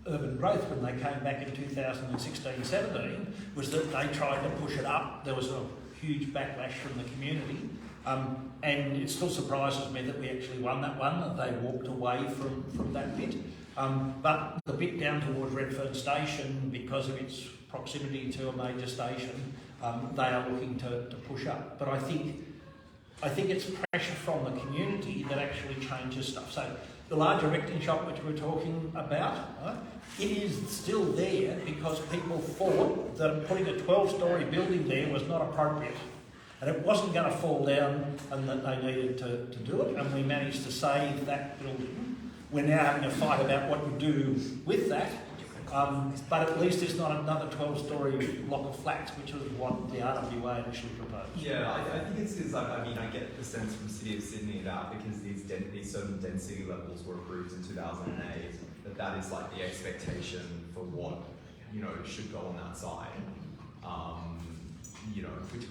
urban growth when they came back in 2016-17 was that they tried to push it up. There was a huge backlash from the community. And it still surprises me that we actually won that one, that they walked away from that bit. But the bit down towards Redfern Station, because of its proximity to a major station, they are looking to push up. But I think it's pressure from the community that actually changes stuff. So the large erecting shop which we're talking about, it is still there because people thought that putting a 12-storey building there was not appropriate. And it wasn't going to fall down and that they needed to do it, and we managed to save that building. We're now having a fight about what we do with that, but at least it's not another 12-storey block of flats, which was what the RWA initially proposed. Yeah, I think it's because, I get the sense from the City of Sydney that because these certain density levels were approved in 2008, that is the expectation for what, should go on that side.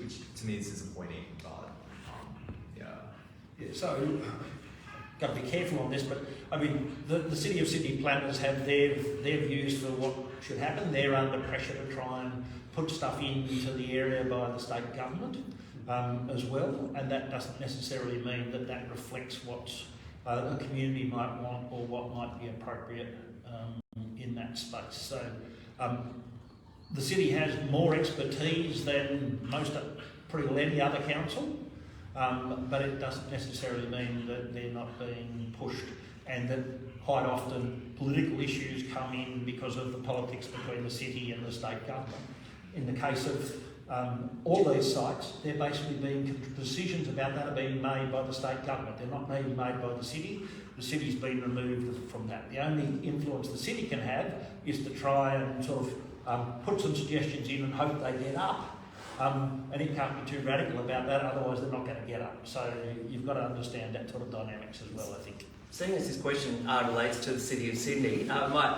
Which to me is disappointing, but so, got to be careful on this, but the City of Sydney planners have their views for what should happen. They're under pressure to try and put stuff into the area by the state government as well, and that doesn't necessarily mean that reflects what a community might want or what might be appropriate in that space. So. The city has more expertise than pretty well any other council, but it doesn't necessarily mean that they're not being pushed, and that quite often political issues come in because of the politics between the city and the state government. In the case of all these sites, they're basically decisions about that are being made by the state government. They're not being made by the city. The city's been removed from that. The only influence the city can have is to try and sort of put some suggestions in and hope they get up. And it can't be too radical about that, otherwise they're not going to get up. So you've got to understand that sort of dynamics as well, I think. Seeing as this question relates to the City of Sydney,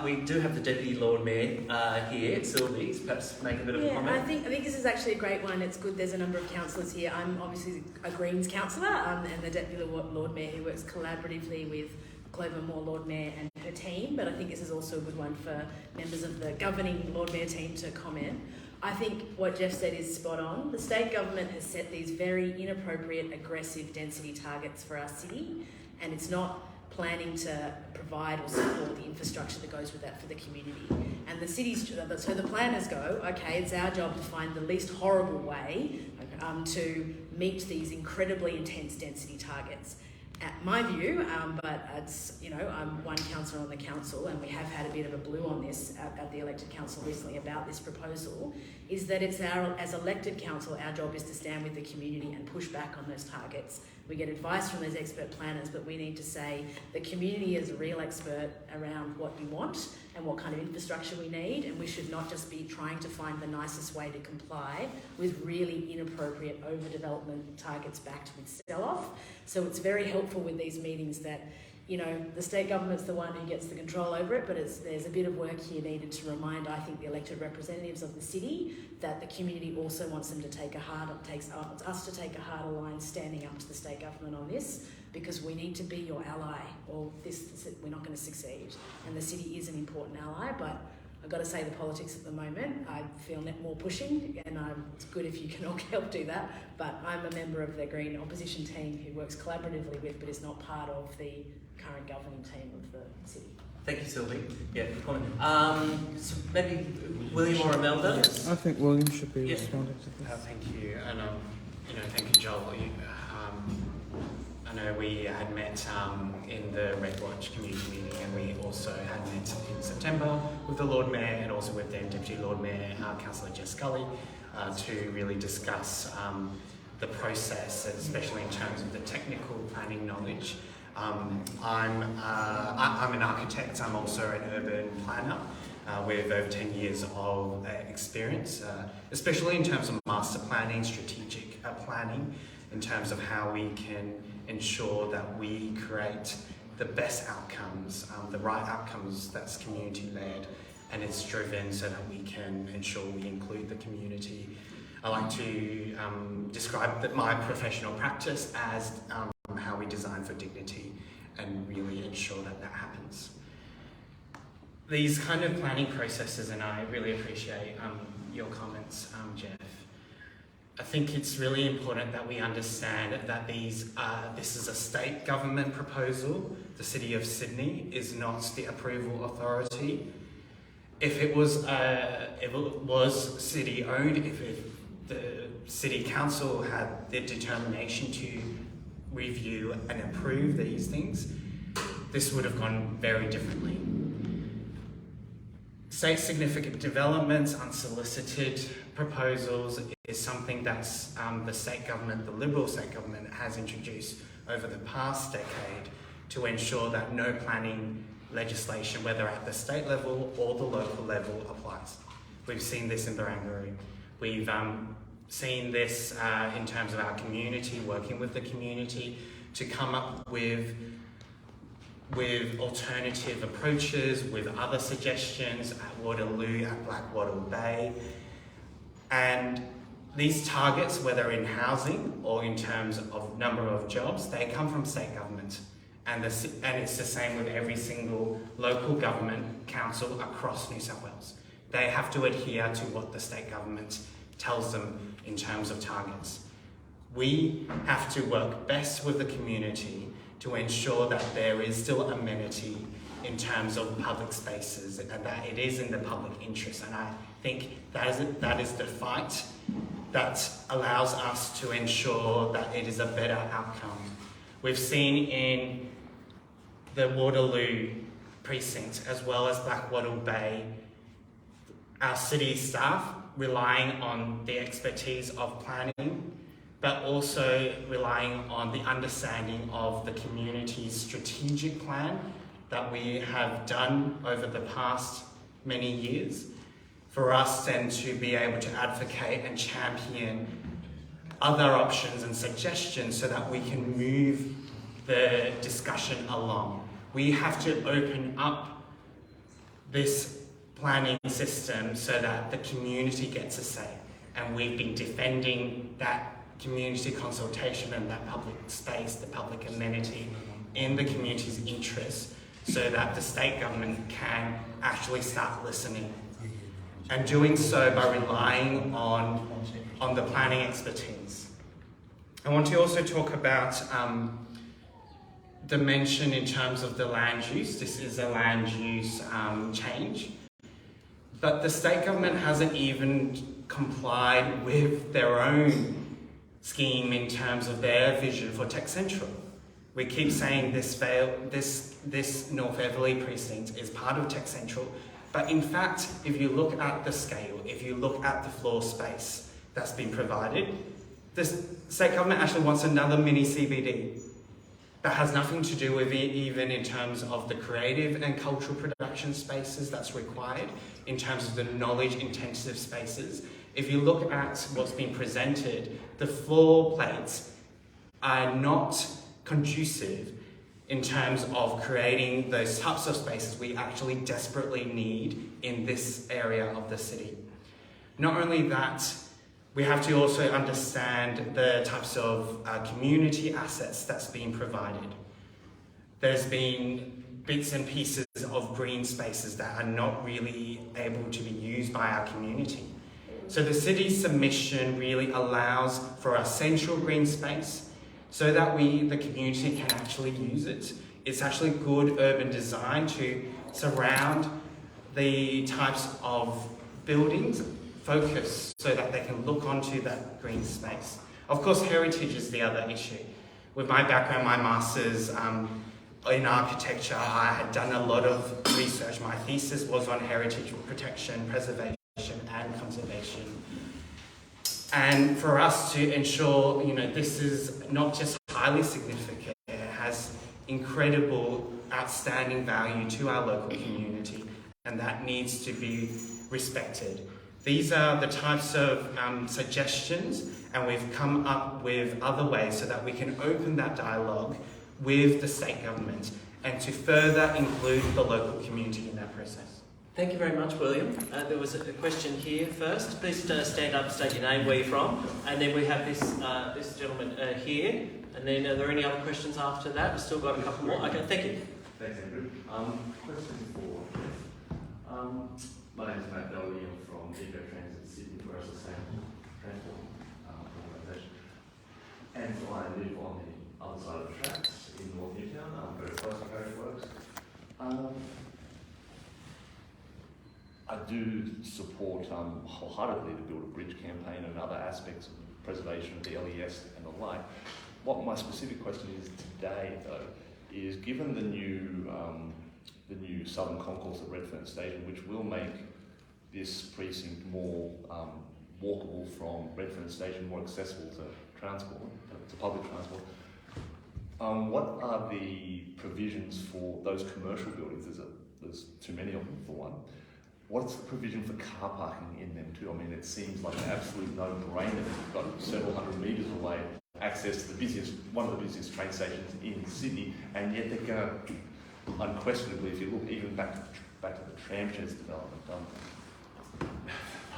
we do have the Deputy Lord Mayor here, Sylvie, perhaps make a bit of a comment. I think this is actually a great one. It's good there's a number of councillors here. I'm obviously a Greens councillor and the Deputy Lord Mayor who works collaboratively with Cllr Moore Lord Mayor and her team, but I think this is also a good one for members of the governing Lord Mayor team to comment. I think what Jeff said is spot on. The state government has set these very inappropriate, aggressive density targets for our city, and it's not planning to provide or support the infrastructure that goes with that for the community. And the cities, so the planners go, okay, it's our job to find the least horrible way to meet these incredibly intense density targets. At my view, but it's, I'm one councillor on the council and we have had a bit of a blue on this at the elected council recently about this proposal, is that it's as elected council, our job is to stand with the community and push back on those targets. We get advice from those expert planners, but we need to say the community is a real expert around what you want and what kind of infrastructure we need, and we should not just be trying to find the nicest way to comply with really inappropriate overdevelopment targets backed with sell-off. So it's very helpful with these meetings that, the state government's the one who gets the control over it, but there's a bit of work here needed to remind, I think, the elected representatives of the city that the community also wants them to take us to take a harder line standing up to the state government on this, because we need to be your ally, or we're not going to succeed. And the city is an important ally, but I've got to say the politics at the moment, I feel more pushing, and it's good if you can all help do that, but I'm a member of the Green opposition team who works collaboratively with, but is not part of the current governing team of the city. Thank you, Sylvie. Yeah, good comment. So maybe William or Imelda? I think William should be responding to this. Thank you, and thank you, Joel. I know we had met in the Red Watch community meeting, and we also had met in September with the Lord Mayor and also with then Deputy Lord Mayor, Councillor Jess Scully, to really discuss the process, especially in terms of the technical planning knowledge. I'm an architect. I'm also an urban planner with over 10 years of experience, especially in terms of master planning, strategic planning, in terms of how we can ensure that we create the best outcomes, the right outcomes that's community-led, and it's driven so that we can ensure we include the community. I like to describe my professional practice as how we design for dignity and really ensure that that happens. These kind of planning processes, and I really appreciate your comments, Jeff. I think it's really important that we understand that this is a state government proposal. The City of Sydney is not the approval authority. If it was city owned, if the City Council had the determination to review and approve these things, this would have gone very differently. State significant developments, unsolicited proposals is something that's the state government, the Liberal state government, has introduced over the past decade to ensure that no planning legislation, whether at the state level or the local level, applies. We've seen this in Barangaroo. We've seen this in terms of our community, working with the community to come up with alternative approaches, with other suggestions at Waterloo, at Blackwattle Bay. And these targets, whether in housing or in terms of number of jobs, they come from state government. And it's the same with every single local government council across New South Wales. They have to adhere to what the state government tells them in terms of targets. We have to work best with the community to ensure that there is still amenity in terms of public spaces and that it is in the public interest. And I think that is the fight that allows us to ensure that it is a better outcome. We've seen in the Waterloo precinct as well as Blackwattle Bay, our city staff relying on the expertise of planning, but also relying on the understanding of the community's strategic plan that we have done over the past many years. for us then to be able to advocate and champion other options and suggestions so that we can move the discussion along. We have to open up this planning system so that the community gets a say. And we've been defending that community consultation and that public space, the public amenity in the community's interest so that the state government can actually start listening. And doing so by relying on the planning expertise. I want to also talk about dimension in terms of the land use. This is a land use change. But the state government hasn't even complied with their own scheme in terms of their vision for Tech Central. We keep saying this North Eveleigh precinct is part of Tech Central, but in fact, if you look at the scale, if you look at the floor space that's been provided, the state government actually wants another mini CBD. That has nothing to do with it even in terms of the creative and cultural production spaces that's required, in terms of the knowledge-intensive spaces. If you look at what's been presented, the floor plates are not conducive in terms of creating those types of spaces we actually desperately need in this area of the city. Not only that, we have to also understand the types of community assets that's being provided. There's been bits and pieces of green spaces that are not really able to be used by our community. So the city's submission really allows for a central green space so that the community can actually use it. It's actually good urban design to surround the types of buildings focus so that they can look onto that green space. Of course, heritage is the other issue. With my background, my master's in architecture, I had done a lot of research. My thesis was on heritage protection, preservation and conservation. And for us to ensure, this is not just highly significant, it has incredible, outstanding value to our local community, and that needs to be respected. These are the types of suggestions, and we've come up with other ways so that we can open that dialogue with the state government and to further include the local community in that process. Thank you very much, William. There was a question here first. Please stand up, state your name, where you're from, and then we have this gentleman here. And then are there any other questions after that? We've still got a couple more. Okay, thank you. Thanks, Andrew. Question for Jeff. My name is Matt Dolly. I'm from Eco Transit Sydney, where it's the same transport organisation. And I live on the other side of the tracks in North Newtown. I'm very close to Parish Works. I do support wholeheartedly the Build a Bridge campaign and other aspects of preservation of the LES and the like. What my specific question is today, though, is given the new southern concourse at Redfern Station, which will make this precinct more walkable from Redfern Station, more accessible to transport, to public transport, what are the provisions for those commercial buildings? There's too many of them, for one. What's the provision for car parking in them too? I mean, it seems like an absolute no-brainer. You've got several hundred metres away access to one of the busiest train stations in Sydney, and yet they're going to, unquestionably, if you look even back to the tramsheds development,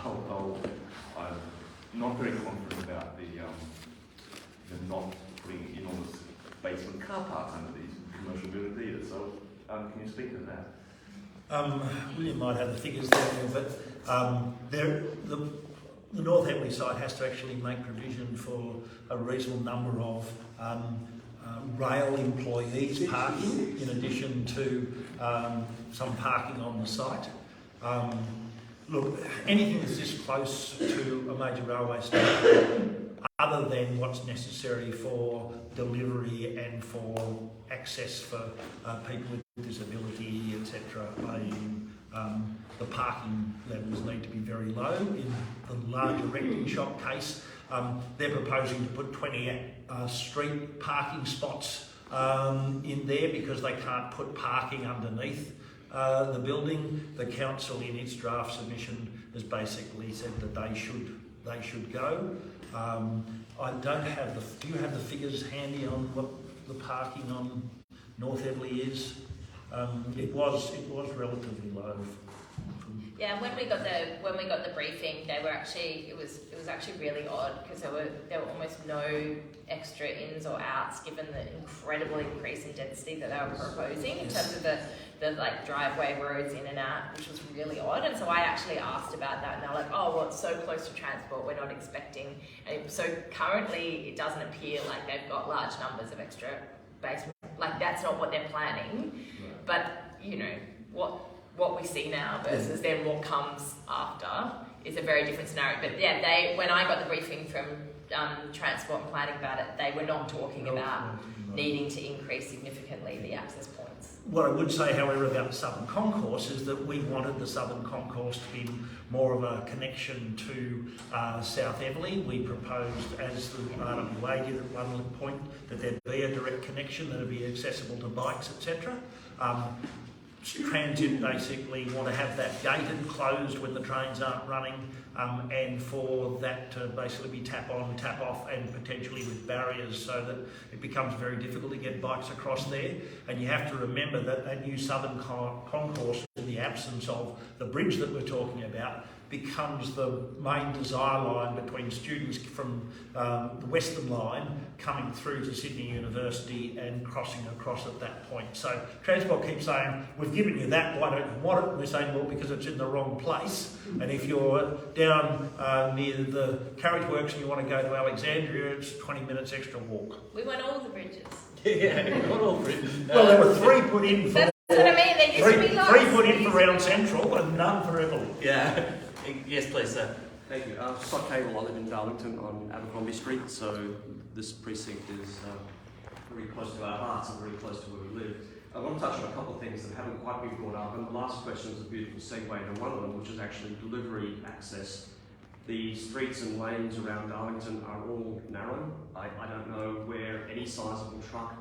I'm not very confident about the not putting enormous basement car parks under these commercial buildings either. So, can you speak to that? William might have the figures there, but the North Eveleigh side has to actually make provision for a reasonable number of rail employees parking, in addition to some parking on the site. Look, anything that's this close to a major railway station, other than what's necessary for delivery and for access for people with disability, etc., the parking levels need to be very low. In the larger erecting shop case, they're proposing to put 20 street parking spots in there because they can't put parking underneath the building. The council in its draft submission has basically said that they should go. I don't have do you have the figures handy on what the parking on North Eveleigh is? It was relatively low. Yeah, when we got the briefing, it was actually really odd because there were almost no extra ins or outs given the incredible increase in density that they were proposing in terms of the like driveway roads in and out, which was really odd. And so I actually asked about that, and they're like, "Oh, well, it's so close to transport, we're not expecting." And so currently, it doesn't appear like they've got large numbers of extra basement. Like that's not what they're planning. But you know what we see now versus then what comes after is a very different scenario. But yeah, when I got the briefing from Transport and Planning about it, they were not talking about needing to increase significantly the access points. What I would say, however, about the Southern Concourse is that we wanted the Southern Concourse to be more of a connection to South Eveleigh. We proposed, as the RWA did at one point, that there'd be a direct connection that would be accessible to bikes, etc. Transit basically want to have that gated, closed when the trains aren't running, and for that to basically be tap on, tap off, and potentially with barriers so that it becomes very difficult to get bikes across there. And you have to remember that that new Southern Concourse, in the absence of the bridge that we're talking about, becomes the main desire line between students from the Western Line coming through to Sydney University and crossing across at that point. So Transport keeps saying, we've given you that, why don't you want it? And we're saying, well, because it's in the wrong place. And if you're down near the carriage works and you want to go to Alexandria, it's 20 minutes extra walk. We want all the bridges. Yeah, not all bridges. Well, there were 3 put in for... That's what I mean, there used to be lots. 3 put in for Round Central and none for Eveleigh. Yeah. Yes, please, sir. Thank you. Scott Cable, I live in Darlington on Abercrombie Street, so this precinct is very close to our hearts and very close to where we live. I want to touch on a couple of things that haven't quite been brought up, and the last question is a beautiful segue to one of them, which is actually delivery access. The streets and lanes around Darlington are all narrow. I don't know where any sizable truck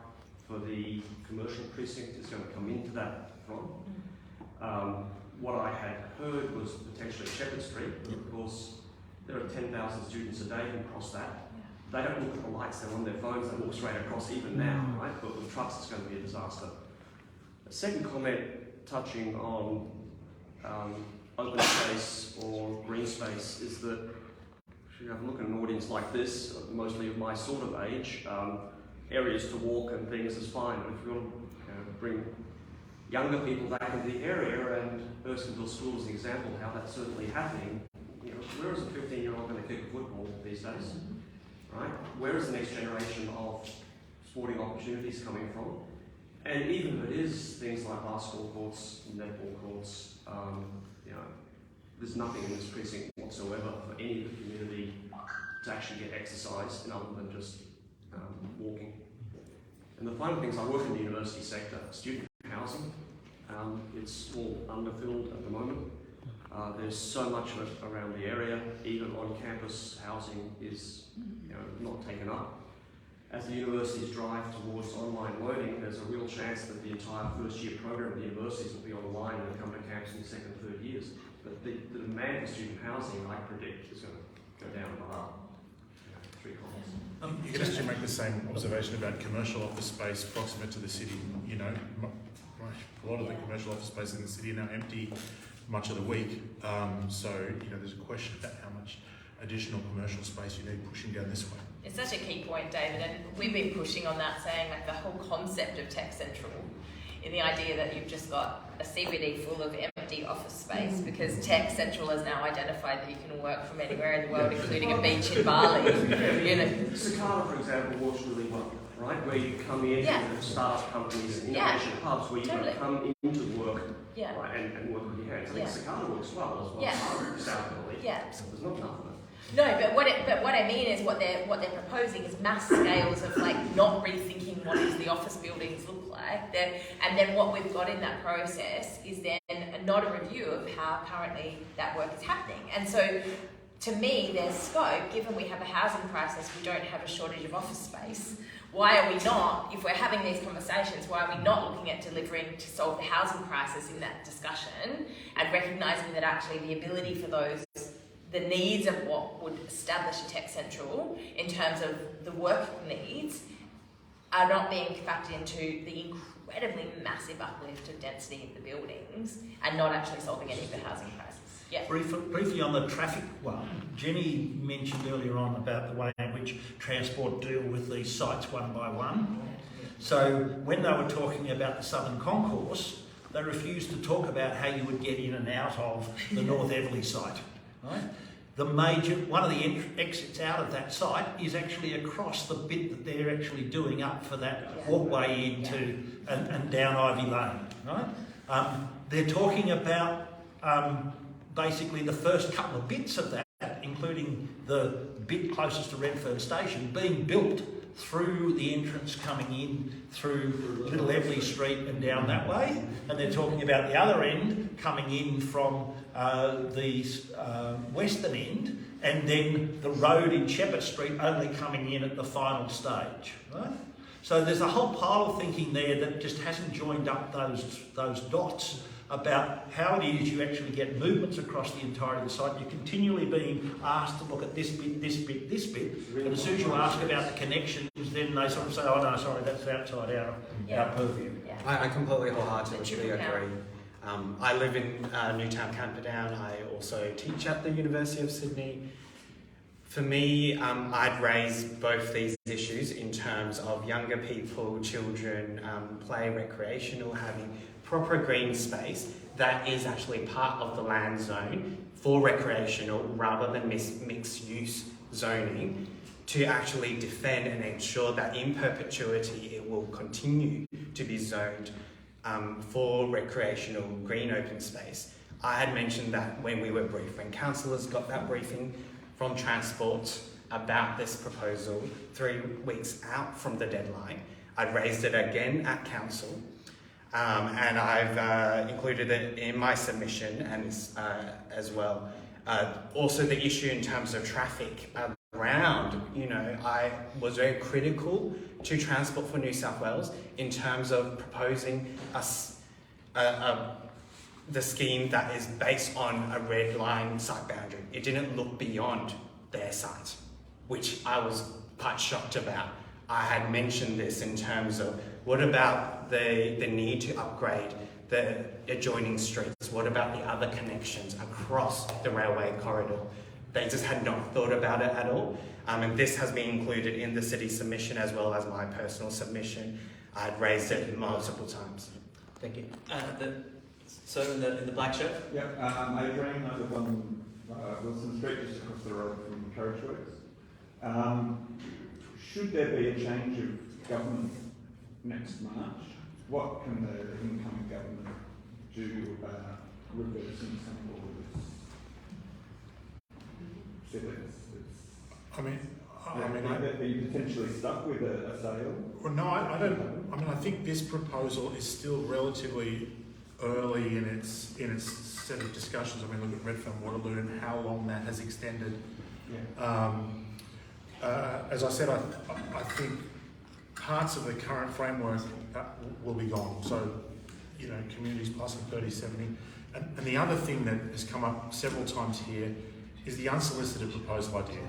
for the commercial precinct is going to come into that from. What I had heard was potentially Shepherd Street, but of course there are 10,000 students a day who cross that. They don't look at the lights, they're on their phones, they walk straight across even now, right? But with trucks it's going to be a disaster. A second comment touching on open space or green space is that if you have a look at an audience like this, mostly of my sort of age, areas to walk and things is fine, but if you want to bring younger people back into the area, and Erskineville School is an example of how that's certainly happening. You know, where is a 15-year-old going to kick a football these days, right? Where is the next generation of sporting opportunities coming from? And even if it is things like basketball courts, netball courts, you know, there's nothing in this precinct whatsoever for any of the community to actually get exercise in other than just walking. And the final thing is I work in the university sector, student housing. It's all underfilled at the moment. There's so much of it around the area. Even on campus, housing is not taken up. As the universities drive towards online learning, there's a real chance that the entire first year program of the universities will be online and come to campus in the second and third years. But the demand for student housing, I predict, is going to go down by 3 comments. You can actually make the same observation about commercial office space proximate to the city. You know, a lot of the commercial office space in the city are now empty much of the week. So, there's a question about how much additional commercial space you need pushing down this way. It's such a key point, David, and we've been pushing on that, saying like the whole concept of Tech Central, in the idea that you've just got a CBD full of empty office space, because Tech Central has now identified that you can work from anywhere in the world, including a beach in Bali. Cllr, for example, works really well, right? Where you come in and startup companies, innovation hubs, where you can come into work right, and work with your hands. I think Cllr works well as well. South Eveleigh. So there's not enough of it. No, but what I mean is what they're proposing is mass scales of like not rethinking what does the office buildings look like. And then what we've got in that process is then not a review of how currently that work is happening. And so to me, there's scope, given we have a housing crisis, we don't have a shortage of office space. Why are we not, if we're having these conversations, why are we not looking at delivering to solve the housing crisis in that discussion and recognising that actually the ability for those, the needs of what would establish a tech central in terms of the work needs are not being factored into the incredibly massive uplift of density of the buildings and not actually solving any of the housing crisis. Yeah. Briefly on the traffic one, Jenny mentioned earlier on about the way in which Transport deal with these sites one by one. So when they were talking about the Southern Concourse, they refused to talk about how you would get in and out of the North Eveleigh site. Right? One of the exits out of that site is actually across the bit that they're actually doing up for that walkway into and down Ivy Lane. Right? They're talking about basically the first couple of bits of that, including the bit closest to Redfern Station, being built through the entrance coming in through Little Eveleigh Street and down that way. And they're talking about the other end coming in from the western end, and then the road in Shepherd Street only coming in at the final stage. Right? So there's a whole pile of thinking there that just hasn't joined up those dots about how it is you actually get movements across the entirety of the site. You're continually being asked to look at this bit, this bit, this bit, but as soon as you ask about the connections, then they sort of say, oh no, sorry, that's outside our purview. I completely wholeheartedly agree. I live in Newtown, Camperdown. I also teach at the University of Sydney. For me, I'd raise both these issues in terms of younger people, children, play, recreational, having proper green space that is actually part of the land zone for recreational rather than mixed use zoning, to actually defend and ensure that in perpetuity it will continue to be zoned for recreational green open space. I had mentioned that when we were briefed, when councillors got that briefing from Transport about this proposal 3 weeks out from the deadline, I raised it again at council. And I've included it in my submission and as well. Also the issue in terms of traffic around, I was very critical to Transport for New South Wales in terms of proposing the scheme that is based on a red line site boundary. It didn't look beyond their site, which I was quite shocked about. I had mentioned this in terms of what about the need to upgrade the adjoining streets? What about the other connections across the railway corridor? They just had not thought about it at all. And this has been included in the city submission as well as my personal submission. I'd raised it multiple times. Thank you. So in the black shirt? Yeah, Adrian, I live on Wilson Street, just across the road from Carriage Works. Should there be a change of government next March, what can the incoming government do about reversing some of this silliness? Are you potentially stuck with a sale? Well, no, I don't. I think this proposal is still relatively early in its set of discussions. Look at Redfern Waterloo and how long that has extended. Yeah. As I said, I think parts of the current framework will be gone. So, communities passing 30/70. And the other thing that has come up several times here is the unsolicited proposal idea.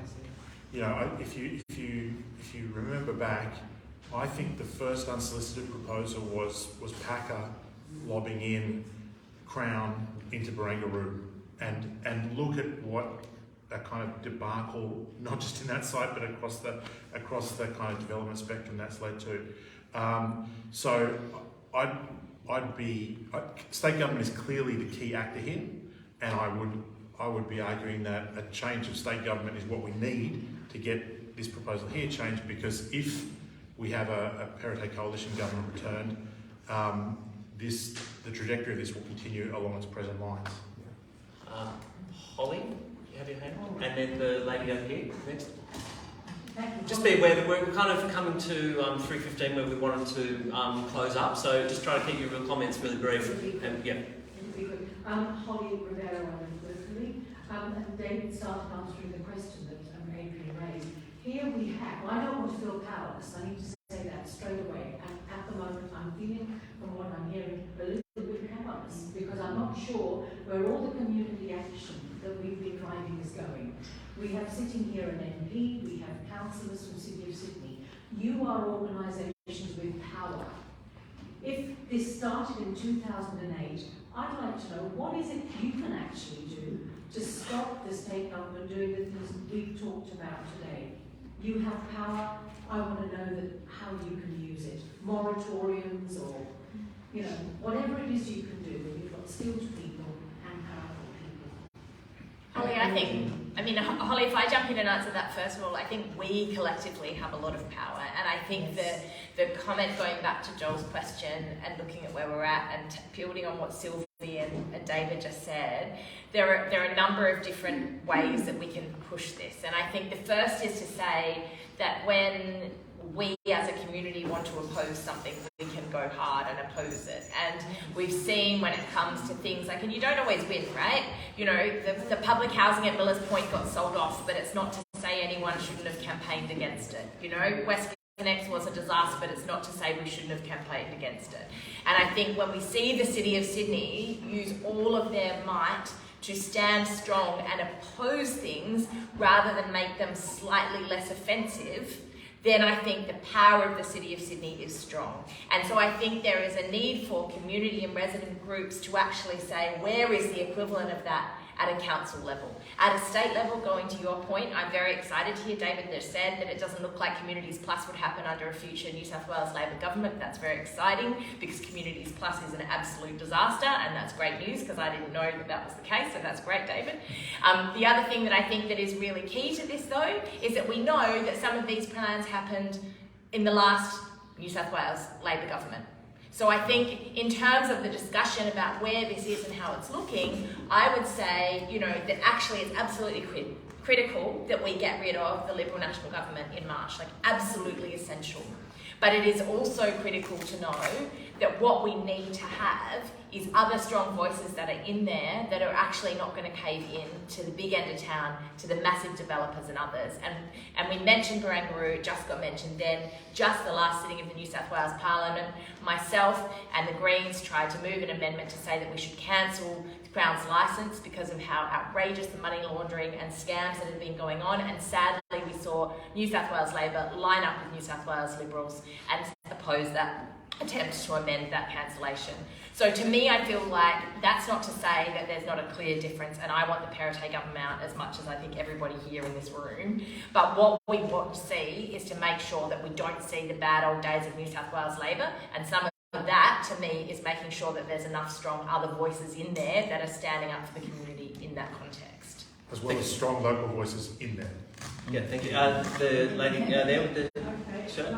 If you remember back, I think the first unsolicited proposal was Packer lobbing in Crown into Barangaroo, and look at what that kind of debacle, not just in that site, but across the kind of development spectrum that's led to. So state government is clearly the key actor here, and I would be arguing that a change of state government is what we need to get this proposal here changed, because if we have a Perrottet coalition government returned, the trajectory of this will continue along its present lines. Holly, you have your hand on? And then the lady over here, next. Just be aware that we're kind of coming to 3:15 where we wanted to close up, so just try to keep your comments really brief. And yeah. Holly Rivera, personally, and David started answering the question that Adrian raised. Here we have, I don't want to feel powerless, I need to say that straight away. And at the moment I'm feeling, from what I'm hearing, a little bit powerless, because I'm not sure where all the community action that we've been driving is going. We have sitting here an MP, we have councillors from City of Sydney. You are organisations with power. If this started in 2008, I'd like to know what is it you can actually do to stop the state government doing the things we've talked about today. You have power, I want to know that how you can use it. Moratoriums or, you know, whatever it is you can do when you've got skilled people and powerful people. Holly, Holly, if I jump in and answer that first of all, I think we collectively have a lot of power, and I think the comment going back to Joel's question and looking at where we're at and building on what Sylvie and David just said, there are a number of different ways that we can push this, and I think the first is to say that when we as a community want to oppose something, we can go hard and oppose it. And we've seen when it comes to things like, and you don't always win, right? You know, the public housing at Millers Point got sold off, but it's not to say anyone shouldn't have campaigned against it. You know, West Connect was a disaster, but it's not to say we shouldn't have campaigned against it. And I think when we see the City of Sydney use all of their might to stand strong and oppose things rather than make them slightly less offensive, then I think the power of the City of Sydney is strong. And so I think there is a need for community and resident groups to actually say, where is the equivalent of that at a council level? At a state level, going to your point, I'm very excited to hear David just said that it doesn't look like Communities Plus would happen under a future New South Wales Labor government. That's very exciting because Communities Plus is an absolute disaster, and that's great news because I didn't know that was the case, so that's great, David. The other thing that I think that is really key to this though is that we know that some of these plans happened in the last New South Wales Labor government. So I think in terms of the discussion about where this is and how it's looking, I would say, you know, that actually it's absolutely critical that we get rid of the Liberal National Government in March, like absolutely essential. But it is also critical to know that what we need to have is other strong voices that are in there that are actually not going to cave in to the big end of town, to the massive developers and others. And we mentioned Barangaroo, it just got mentioned then, just the last sitting of the New South Wales Parliament, myself and the Greens tried to move an amendment to say that we should cancel Crown's licence because of how outrageous the money laundering and scams that have been going on, and sadly we saw New South Wales Labor line up with New South Wales Liberals and oppose that attempt to amend that cancellation. So to me, I feel like that's not to say that there's not a clear difference, and I want the Perrottet government out as much as I think everybody here in this room, but what we want to see is to make sure that we don't see the bad old days of New South Wales Labor, and some of that, to me, is making sure that there's enough strong other voices in there that are standing up for the community in that context. As well as strong local voices in there. Yeah, thank you. The lady there with the shirt.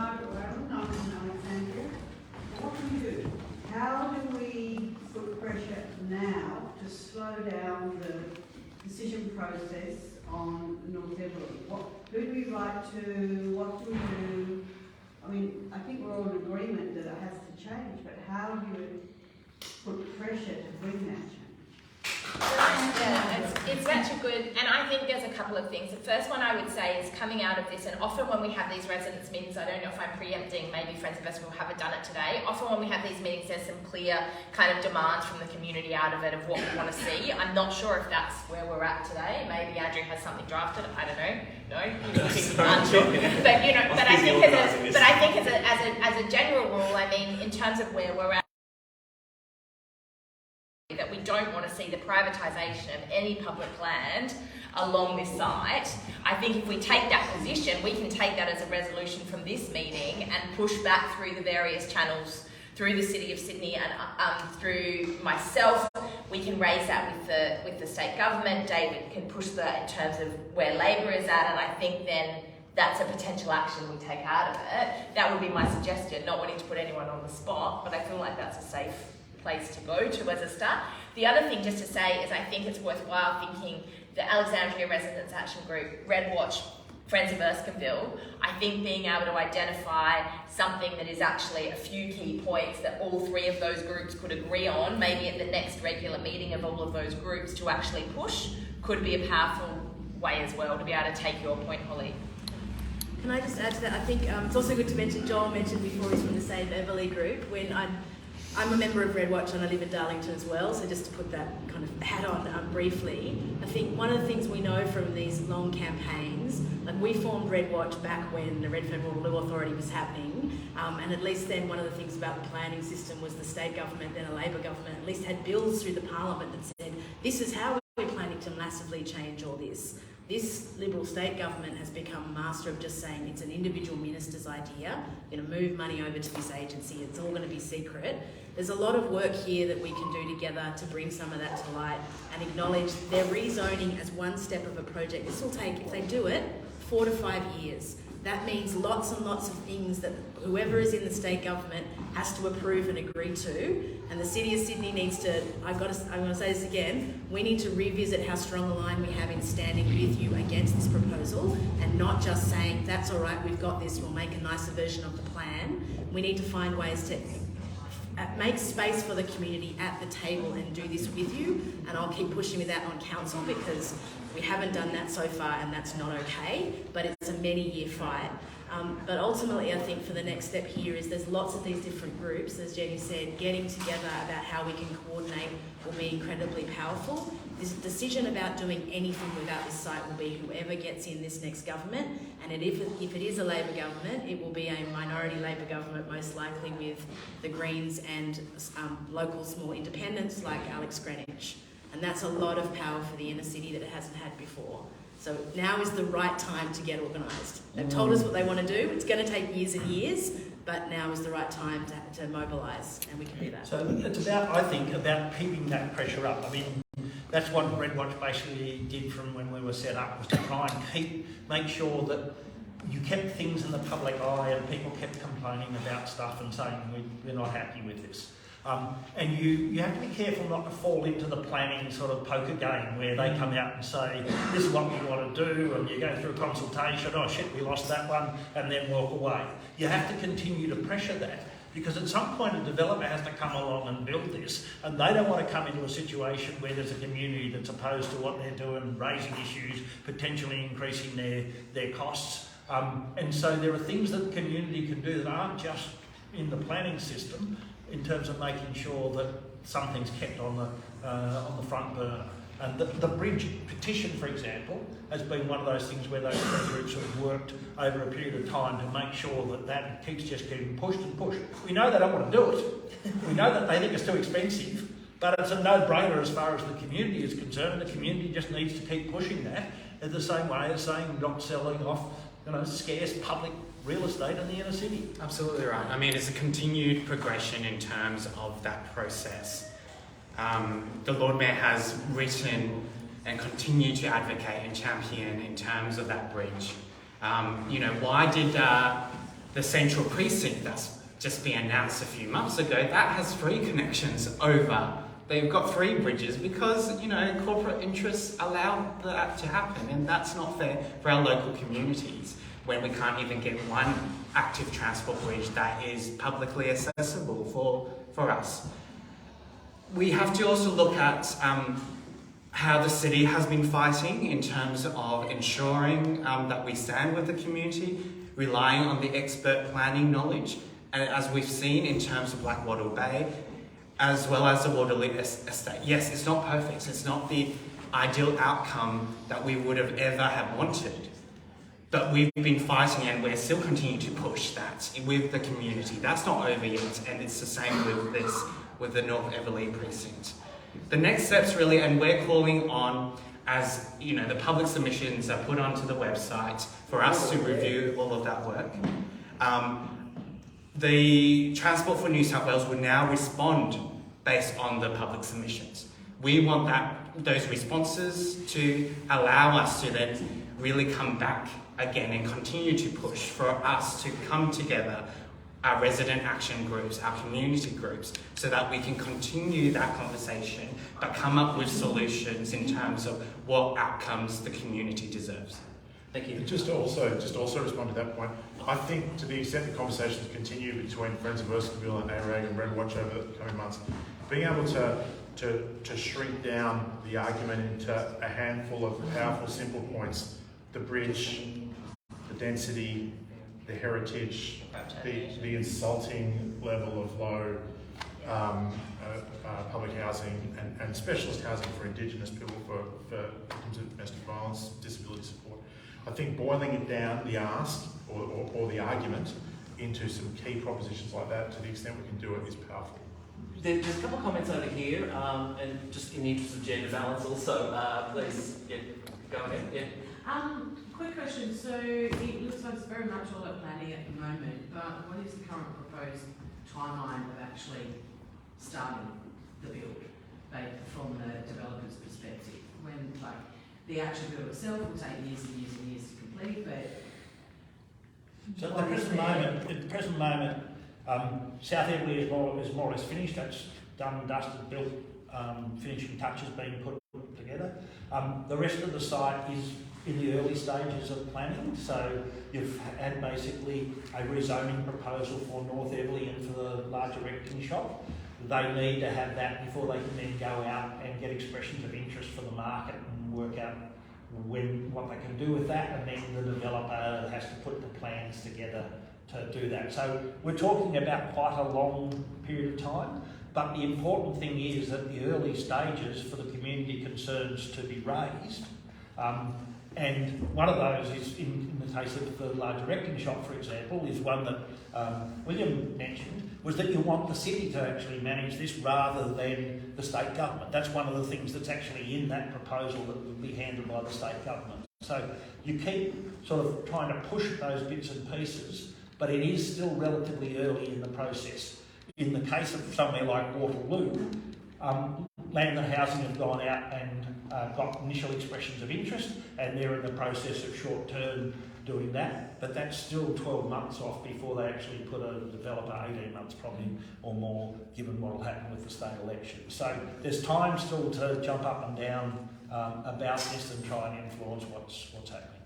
What do we do? How do we put pressure now to slow down the decision process on North Eveleigh? Who do we write to? What do we do? I mean, I think we're all in agreement that it has to change, but how do you put pressure to bring that change? Yeah, it's such a good, and I think there's a couple of things. The first one I would say is coming out of this, and often when we have these residents meetings, I don't know if I'm preempting, maybe Friends of Erskineville haven't done it today, often when we have these meetings there's some clear kind of demands from the community out of it of what we want to see. I'm not sure if that's where we're at today. Maybe Andrew has something drafted, I don't know. No, unsure. But you know, but I think as a general rule, I mean, in terms of where we're at, that we don't want to see the privatisation of any public land along this site. I think if we take that position, we can take that as a resolution from this meeting and push back through the various channels, through the City of Sydney and through myself. We can raise that with the state government. David can push that in terms of where Labor is at, and I think then that's a potential action we take out of it. That would be my suggestion, not wanting to put anyone on the spot, but I feel like that's a safe place to go to as a start. The other thing just to say is I think it's worthwhile thinking the Alexandria Residents Action Group, Red Watch, Friends of Erskineville, I think being able to identify something that is actually a few key points that all three of those groups could agree on, maybe at the next regular meeting of all of those groups to actually push, could be a powerful way as well to be able to take your point, Holly. Can I just add to that? I think it's also good to mention, Joel mentioned before he's from the North Eveleigh group, when I'm a member of RedWatch and I live in Darlington as well, so just to put that kind of hat on briefly, I think one of the things we know from these long campaigns, like we formed RedWatch back when the Redfern Waterloo Authority was happening, and at least then one of the things about the planning system was the state government, then a Labor government, at least had bills through the parliament that said, this is how we're planning to massively change all this. This Liberal state government has become master of just saying it's an individual minister's idea, we're going to move money over to this agency, it's all going to be secret. There's a lot of work here that we can do together to bring some of that to light and acknowledge their rezoning as one step of a project. This will take, if they do it, 4 to 5 years. That means lots and lots of things that whoever is in the state government has to approve and agree to. And the City of Sydney needs to, I'm going to say this again, we need to revisit how strong a line we have in standing with you against this proposal and not just saying, that's all right, we've got this, we'll make a nicer version of the plan. We need to find ways to make space for the community at the table and do this with you. And I'll keep pushing with that on council because we haven't done that so far and that's not okay, but it's a many-year fight. But ultimately, I think for the next step here is there's lots of these different groups, as Jenny said, getting together about how we can coordinate will be incredibly powerful. This decision about doing anything without this site will be whoever gets in this next government, and if it is a Labor government, it will be a minority Labor government, most likely with the Greens and local small independents like Alex Greenwich. And that's a lot of power for the inner city that it hasn't had before. So now is the right time to get organised. They've told us what they want to do. It's going to take years and years, but now is the right time to mobilise, and we can do that. So it's about, I think, about keeping that pressure up. I mean, that's what RedWatch basically did from when we were set up, was to try and make sure that you kept things in the public eye and people kept complaining about stuff and saying we're not happy with this. And you have to be careful not to fall into the planning sort of poker game where they come out and say, this is what we want to do, and you go through a consultation, oh shit, we lost that one, and then walk away. You have to continue to pressure that, because at some point a developer has to come along and build this, and they don't want to come into a situation where there's a community that's opposed to what they're doing, raising issues, potentially increasing their costs. And so there are things that the community can do that aren't just in the planning system, in terms of making sure that something's kept on the front burner. And the bridge petition, for example, has been one of those things where those three groups have worked over a period of time to make sure that keeps just getting pushed and pushed. We know they don't want to do it. We know that they think it's too expensive, but it's a no-brainer as far as the community is concerned. The community just needs to keep pushing that in the same way as saying not selling off, scarce public real estate in the inner city. Absolutely right. I mean, it's a continued progression in terms of that process. The Lord Mayor has written and continued to advocate and champion in terms of that bridge. Why did the central precinct that's just been announced a few months ago, that has 3 connections over? They've got 3 bridges because, corporate interests allow that to happen, and that's not fair for our local communities when we can't even get one active transport bridge that is publicly accessible for us. We have to also look at how the city has been fighting in terms of ensuring that we stand with the community, relying on the expert planning knowledge, and as we've seen in terms of Blackwater Bay, as well as the Waterloo Estate. Yes, it's not perfect, it's not the ideal outcome that we would have ever have wanted, but we've been fighting and we're still continuing to push that with the community. That's not over yet, and it's the same with the North Eveleigh precinct. The next steps really, and we're calling on, as the public submissions are put onto the website for us to review all of that work. The Transport for New South Wales will now respond based on the public submissions. We want those responses to allow us to then really come back again and continue to push for us to come together, our resident action groups, our community groups, so that we can continue that conversation but come up with solutions in terms of what outcomes the community deserves. Thank you. Just to also respond to that point, I think to the extent the conversations continue between Friends of Erskineville and ARAG and RepWatch over the coming months, being able to shrink down the argument into a handful of powerful, simple points: the bridge, the density, the heritage, the insulting level of low public housing and specialist housing for Indigenous people for victims of domestic violence, disability support. I think boiling it down, the ask or the argument, into some key propositions like that, to the extent we can do it, is powerful. There's a couple of comments over here, and just in the interest of gender balance also, please, go ahead. Yeah. Quick question. So it looks like it's very much all at planning at the moment, but what is the current proposed timeline of actually starting the build, from the developer's perspective? When, like, the actual build itself will take years and years and years to complete, but so at the present moment, South Eveleigh is more or less finished. That's done, dusted, built, finishing touches being put together. The rest of the site is in the early stages of planning. So you've had basically a rezoning proposal for North Eveleigh and for the larger erecting shop. They need to have that before they can then go out and get expressions of interest for the market and work out what they can do with that, and then the developer has to put the plans together to do that. So we're talking about quite a long period of time, but the important thing is that the early stages for the community concerns to be raised, and one of those is, in the case of the large erecting shop, for example, is one that William mentioned, was that you want the city to actually manage this rather than the state government. That's one of the things that's actually in that proposal that will be handled by the state government. So you keep sort of trying to push those bits and pieces, but it is still relatively early in the process. In the case of somewhere like Waterloo, Land and Housing have gone out and got initial expressions of interest, and they're in the process of short-term doing that, but that's still 12 months off before they actually put a developer, 18 months probably or more, given what will happen with the state election. So there's time still to jump up and down about this and try and influence what's happening.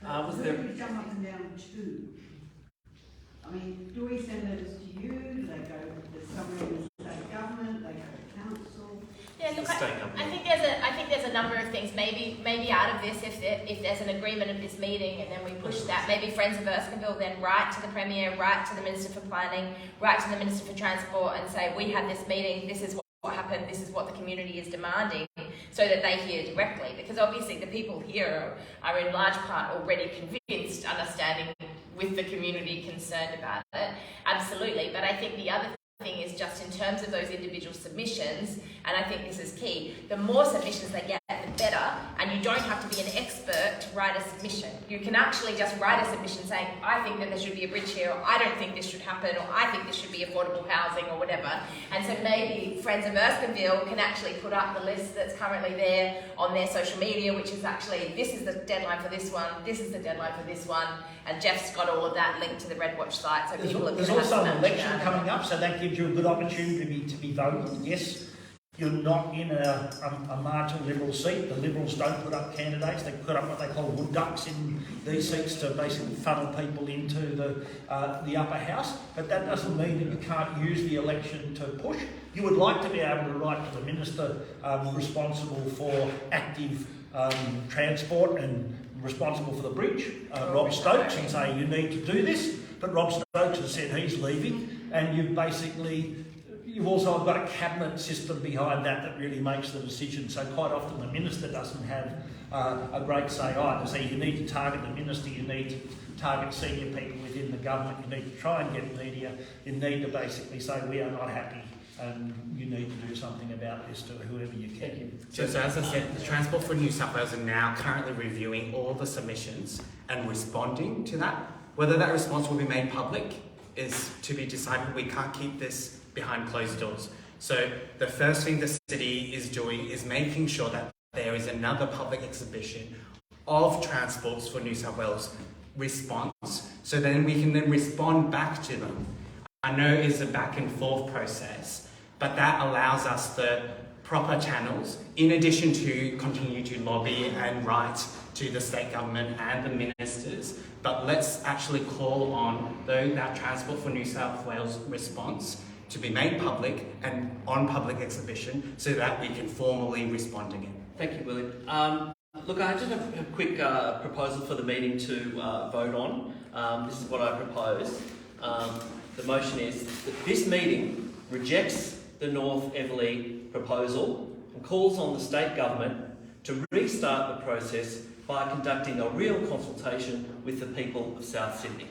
Was there jump up and down too? I mean, do we send letters to you? Do they go to somewhere in the state government? They go to council? Yeah, look, I think there's a number of things. Maybe out of this, if there's an agreement of this meeting, and then we push that, maybe Friends of Erskineville then write to the Premier, write to the Minister for Planning, write to the Minister for Transport, and say, we had this meeting, this is what happened, this is what the community is demanding, so that they hear directly. Because obviously the people here are in large part already convinced, understanding with the community concerned about it. Absolutely. But I think the other thing is just in terms of those individual submissions, and I think this is key, the more submissions they get, the better, and you don't have to be an expert to write a submission. You can actually just write a submission saying, I think that there should be a bridge here, or I don't think this should happen, or I think this should be affordable housing, or whatever. And so maybe Friends of Erskineville can actually put up the list that's currently there on their social media, which is actually, this is the deadline for this one, this is the deadline for this one, and Jeff's got all of that linked to the RedWatch site. So there's also an election coming up, so that gives you a good opportunity to be voting. Yes, you're not in a marginal Liberal seat. The Liberals don't put up candidates. They put up what they call wood ducks in these seats to basically funnel people into the upper house. But that doesn't mean that you can't use the election to push. You would like to be able to write to the Minister responsible for active transport and responsible for the bridge, Rob Stokes, and say you need to do this. But Rob Stokes has said he's leaving, and you've also got a cabinet system behind that really makes the decision. So quite often the minister doesn't have a great say either. So you need to target the minister, you need to target senior people within the government, you need to try and get media, you need to basically say we are not happy and you need to do something about this to whoever you can. So as I said, the Transport for New South Wales are now currently reviewing all the submissions and responding to that. Whether that response will be made public is to be decided. We can't keep this behind closed doors. So the first thing the city is doing is making sure that there is another public exhibition of Transports for New South Wales response, so then we can then respond back to them. I know it's a back and forth process, but that allows us the proper channels, in addition to continue to lobby and write to the state government and the ministers, but let's actually call on that Transport for New South Wales response to be made public and on public exhibition so that we can formally respond again. Thank you, Willie. Look, I just have a quick proposal for the meeting to vote on. This is what I propose. The motion is that this meeting rejects the North Eveleigh proposal and calls on the state government to restart the process by conducting a real consultation with the people of South Sydney.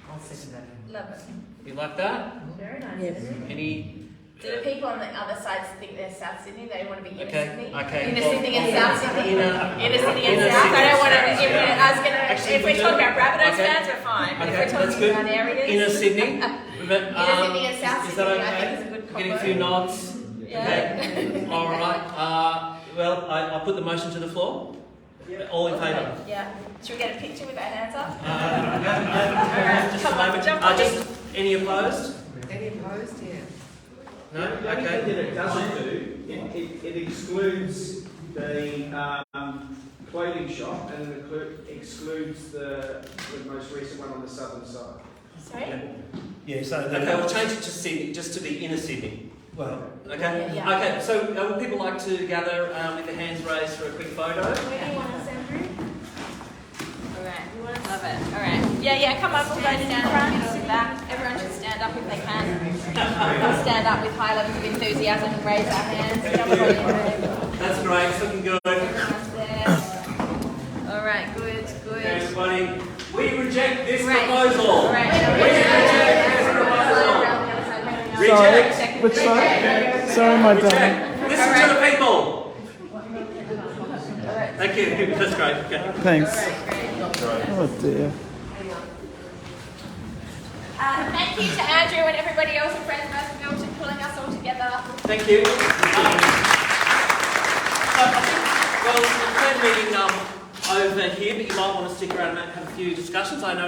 I'll second that. Love it. You like that? Very nice. Yes. Any? Do the people on the other side think they're South Sydney? They want to be inner Sydney? Okay. Inner Sydney and South Sydney? Inner Sydney and inner South? Sydney I don't want to, and South, I was going to, Actually, if we're talking about Rabbitohs fans, we're fine. But if we're that's talking good. about areas. Inner Sydney. But, Inner Sydney and South is Sydney, that I okay? think is a good combo. Getting a few nods. Yeah. Okay. All right. Well, I'll put the motion to the floor. All in favour? Yeah. Should we get a picture with our hands up? Just Come a on, moment. jump on Just any opposed? Any opposed? Yeah. No? The only Okay. thing that it doesn't do, it excludes the clothing shop and it excludes the most recent one on the southern side. Sorry? Yeah, so Okay, we'll change it to Sydney, just to the inner Sydney. well, Okay? Yeah. Okay, so would people like to gather with their hands raised for a quick photo? Where do you want us, Andrew? Alright, love it. Alright. Yeah, come up, we'll go down front, sit back. Everyone should stand up if they can. We'll stand up with high levels of enthusiasm and raise our hands. Jump on in there. That's great, it's looking good. Everyone's there. Alright, good. Okay, everybody, we reject this Great. proposal. Great. We reject this proposal. Reject. Which side? Sorry, my darling. Reject. Listen to the people. Thank you. That's great. Okay. Thanks. Oh dear. Thank you to Andrew and everybody else at Friends of Erskineville for pulling us all together. Thank you. Well, the third meeting over here, but you might want to stick around and have a few discussions. I know